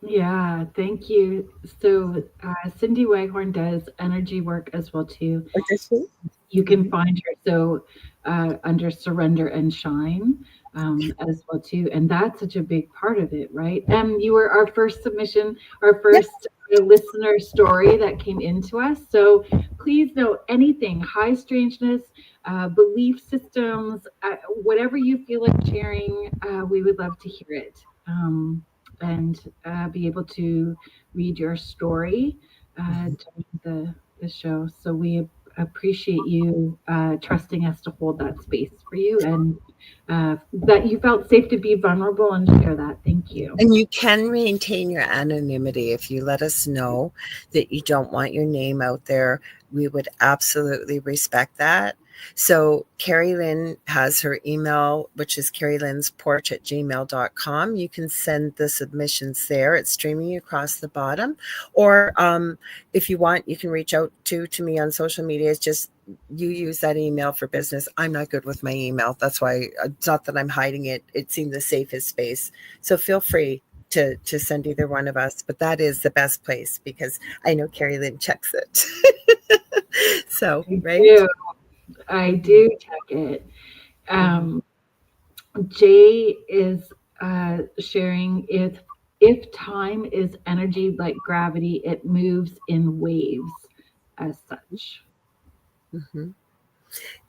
Yeah, thank you. So Cindy Waghorn does energy work as well too. What does she? You can find her under Surrender and Shine as well too, and that's such a big part of it, right? You were our first submission, our first listener story that came into us. So please know anything, high strangeness, belief systems, whatever you feel like sharing, we would love to hear it. And be able to read your story during the show. So we appreciate you trusting us to hold that space for you, and that you felt safe to be vulnerable and share that. Thank you. And you can maintain your anonymity if you let us know that you don't want your name out there. We would absolutely respect that. So Kerrilynn has her email, which is kerrilynnsporch@gmail.com. You can send the submissions there. It's streaming across the bottom. Or if you want, you can reach out to me on social media. It's just you use that email for business. I'm not good with my email. That's why it's not that I'm hiding it. It seemed the safest space. So feel free to send either one of us, but that is the best place because I know Kerrilynn checks it. So, right? I do check it. Jay is sharing, if time is energy like gravity, it moves in waves as such. Mm-hmm.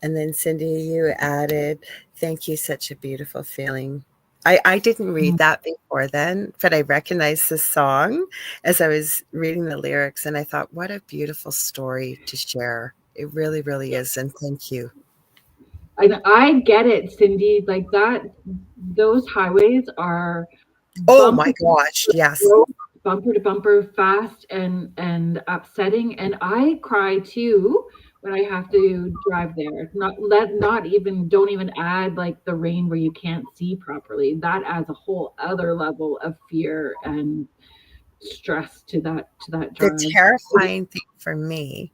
And then Cindy, you added, thank you, such a beautiful feeling. I didn't read that before then, but I recognized the song as I was reading the lyrics, and I thought, what a beautiful story to share. It really, really is. And thank you. I get it, Cindy. Like that, those highways are Oh my gosh, yes. Bumper to bumper, fast and upsetting. And I cry too when I have to drive there. Don't even add like the rain where you can't see properly. That adds a whole other level of fear and stress to that drive. The terrifying thing for me,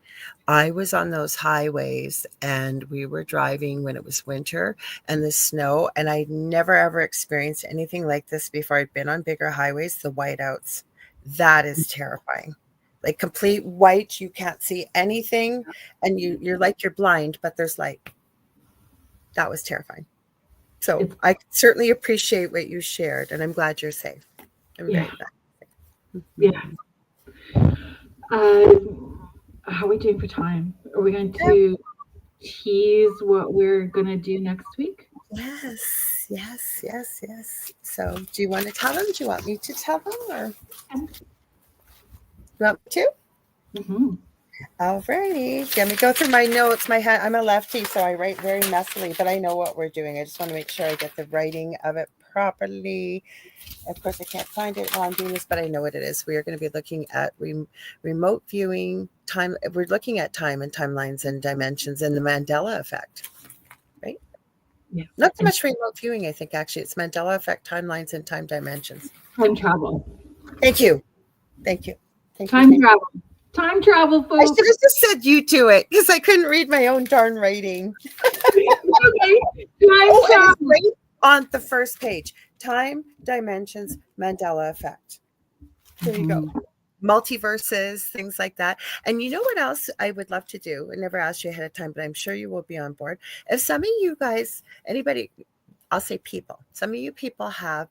I was on those highways and we were driving when it was winter and the snow, and I'd never ever experienced anything like this before. I'd been on bigger highways, the whiteouts. That is terrifying. Like complete white, you can't see anything, and you're like you're blind, but there's light. That was terrifying. So I certainly appreciate what you shared, and I'm glad you're safe. I'm very glad. Yeah. How are we doing for time? Are we going to tease what we're going to do next week? Yes. So do you want to tell them? Do you want me to tell them? Or you want me to? Mm-hmm. All righty. Let me go through my notes. I'm a lefty, so I write very messily, but I know what we're doing. I just want to make sure I get the writing of it properly. Of course, I can't find it while I'm doing this, but I know what it is. We are going to be looking at remote viewing time. We're looking at time and timelines and dimensions and the Mandela effect, right? Yeah. Not so much remote viewing, I think, actually. It's Mandela effect, timelines, and time dimensions. Time travel. Thank you. Time travel, folks. I should have just said you do it because I couldn't read my own darn writing. Okay. Time travel. Right on the first page. Time, dimensions, Mandela effect. There you go. Multiverses, things like that. And you know what else I would love to do? I never asked you ahead of time, but I'm sure you will be on board. If some of you guys, anybody, I'll say people, some of you people have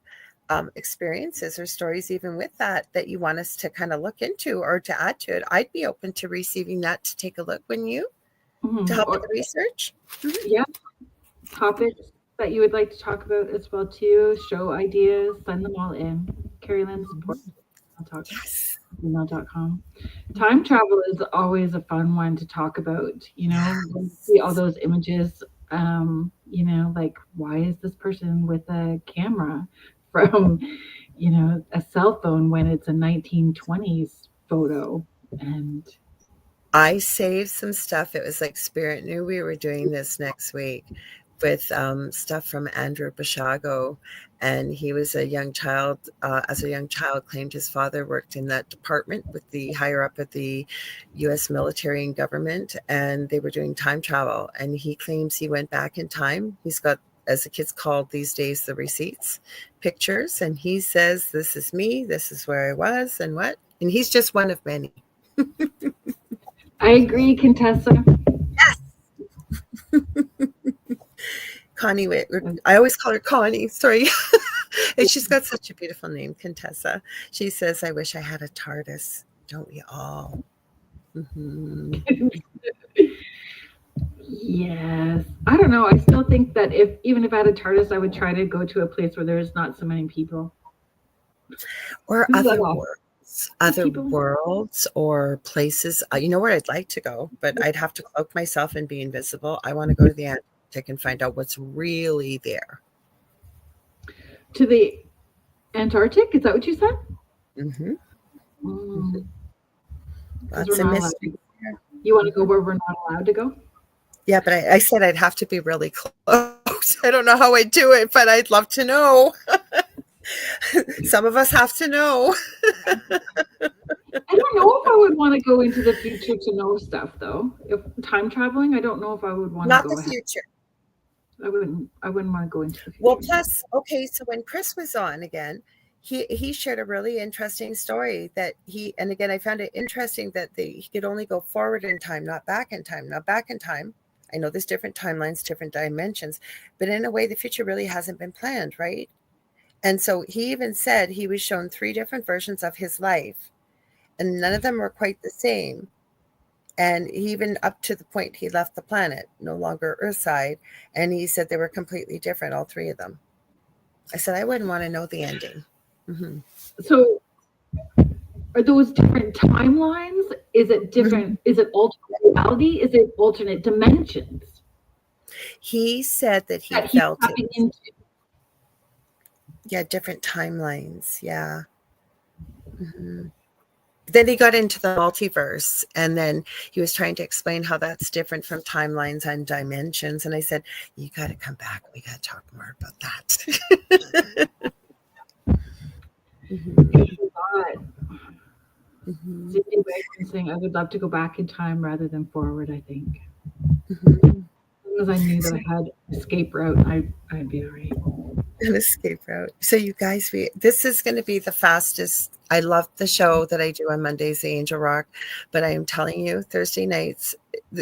experiences or stories even with that you want us to kind of look into or to add to it, I'd be open to receiving that to take a look, wouldn't you? To help with the research. Yeah. Topics that you would like to talk about as well too, show ideas, send them all in. kerrilynnsporch. Yes. Email.com. Time travel is always a fun one to talk about. You know, when you see all those images, you know, like why is this person with a camera from, you know, a cell phone when it's a 1920s photo? And I saved some stuff. It was like Spirit knew we were doing this next week with stuff from Andrew Bashago. And he was a young child, as a young child, claimed his father worked in that department with the higher up at the U.S. military and government. And they were doing time travel. And he claims he went back in time. He's got, as the kids call these days, the receipts, pictures. And he says, this is me. This is where I was and what. And he's just one of many. I agree, Contessa. Yes. Connie, I always call her Connie. Sorry. And she's got such a beautiful name, Contessa. She says, I wish I had a TARDIS. Don't we all? Yes. I don't know. I still think that even if I had a TARDIS, I would try to go to a place where there's not so many people. Or other worlds or places. You know where I'd like to go, but I'd have to cloak myself and be invisible. I want to go to the Antarctic and find out what's really there. To the Antarctic? Is that what you said? Lots of mystery. You want to go where we're not allowed to go? Yeah, but I said I'd have to be really close. I don't know how I'd do it, but I'd love to know. Some of us have to know. I don't know if I would want to go into the future to know stuff, though. If time traveling, I don't know if I would want to go. Not the future. I wouldn't want to go into the future. Well, plus, okay, so when Chris was on again, he shared a really interesting story that and again, I found it interesting that he could only go forward in time, not back in time. Not back in time. I know there's different timelines, different dimensions, but in a way, the future really hasn't been planned, right? And so he even said he was shown 3 different versions of his life, and none of them were quite the same. And even up to the point he left the planet, no longer Earthside, and he said they were completely different, all 3 of them. I said, I wouldn't want to know the ending. So are those different timelines? Is it different? Is it alternate reality? Is it alternate dimensions? He said that he felt it. Into. Yeah, different timelines. Yeah. Then he got into the multiverse, and then he was trying to explain how that's different from timelines and dimensions. And I said, you got to come back. We got to talk more about that. Mhm. Sitting back and saying, I would love to go back in time rather than forward, I think. Mhm. As long as I knew that I had escape route, I'd be all right. An escape route. So you guys, this is going to be the fastest. I love the show that I do on Mondays, the Angel Rock, but I am telling you, Thursday nights,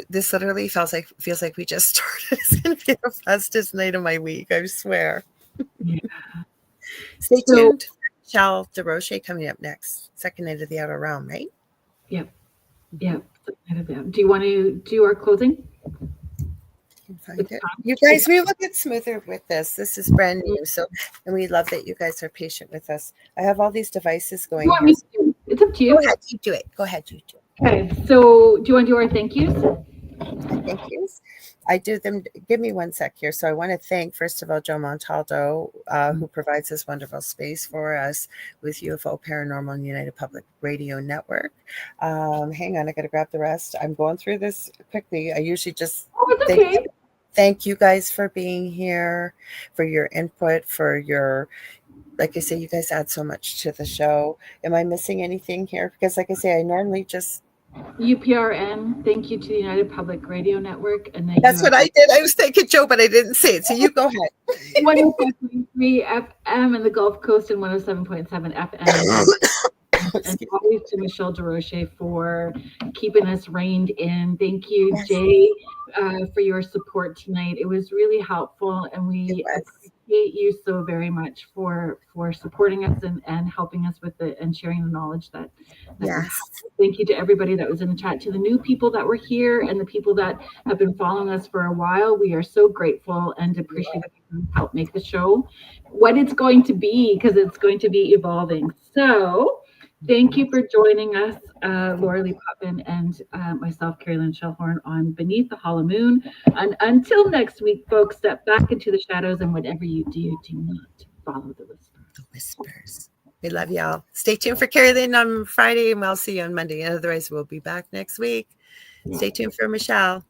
this literally feels like we just started. It's going to be the fastest night of my week. I swear. Yeah. Stay So, tuned. Shell DeRoche coming up next. Second night of the Outer Realm, right? yep, yep. Do you want to do our closing? Can find It's it. time. You guys, we will get smoother with this. This is brand new. So, and we love that you guys are patient with us. I have all these devices You going want here. me to? It's up to Go you. ahead, you do it. Go ahead, you do it. Okay, so do you want to do our thank yous? Thank yous. I do them. Give me one sec here. So I want to thank, first of all, Joe Montaldo, who provides this wonderful space for us with UFO Paranormal and United Public Radio Network. Hang on, I got to grab the rest. I'm going through this quickly. I usually just Oh, it's okay. thank you guys for being here, for your input, for your, like I say, you guys add so much to the show. Am I missing anything here? Because like I say, I normally just, UPRN, thank you to the United Public Radio Network, and then that's what I did. I was thanking Joe, but I didn't say it. So you go ahead. 105.3 FM in the Gulf Coast and 107.7 FM. And always to Michelle DeRoche for keeping us reined in. Thank you, Yes. Jay, for your support tonight. It was really helpful, and we appreciate you so very much for supporting us and helping us with it and sharing the knowledge that we have. Yes. Thank you to everybody that was in the chat, to the new people that were here and the people that have been following us for a while. We are so grateful and appreciate that you help make the show what it's going to be, because it's going to be evolving. So thank you for joining us, Lorilei Potvin and myself, Kerrilynn Shellhorn, on Beneath the Hollow Moon. And until next week, folks, step back into the shadows, and whatever you do, do not follow the whispers. The whispers. We love y'all. Stay tuned for Kerrilynn on Friday, and we'll see you on Monday. And otherwise, we'll be back next week. Stay tuned for Michelle.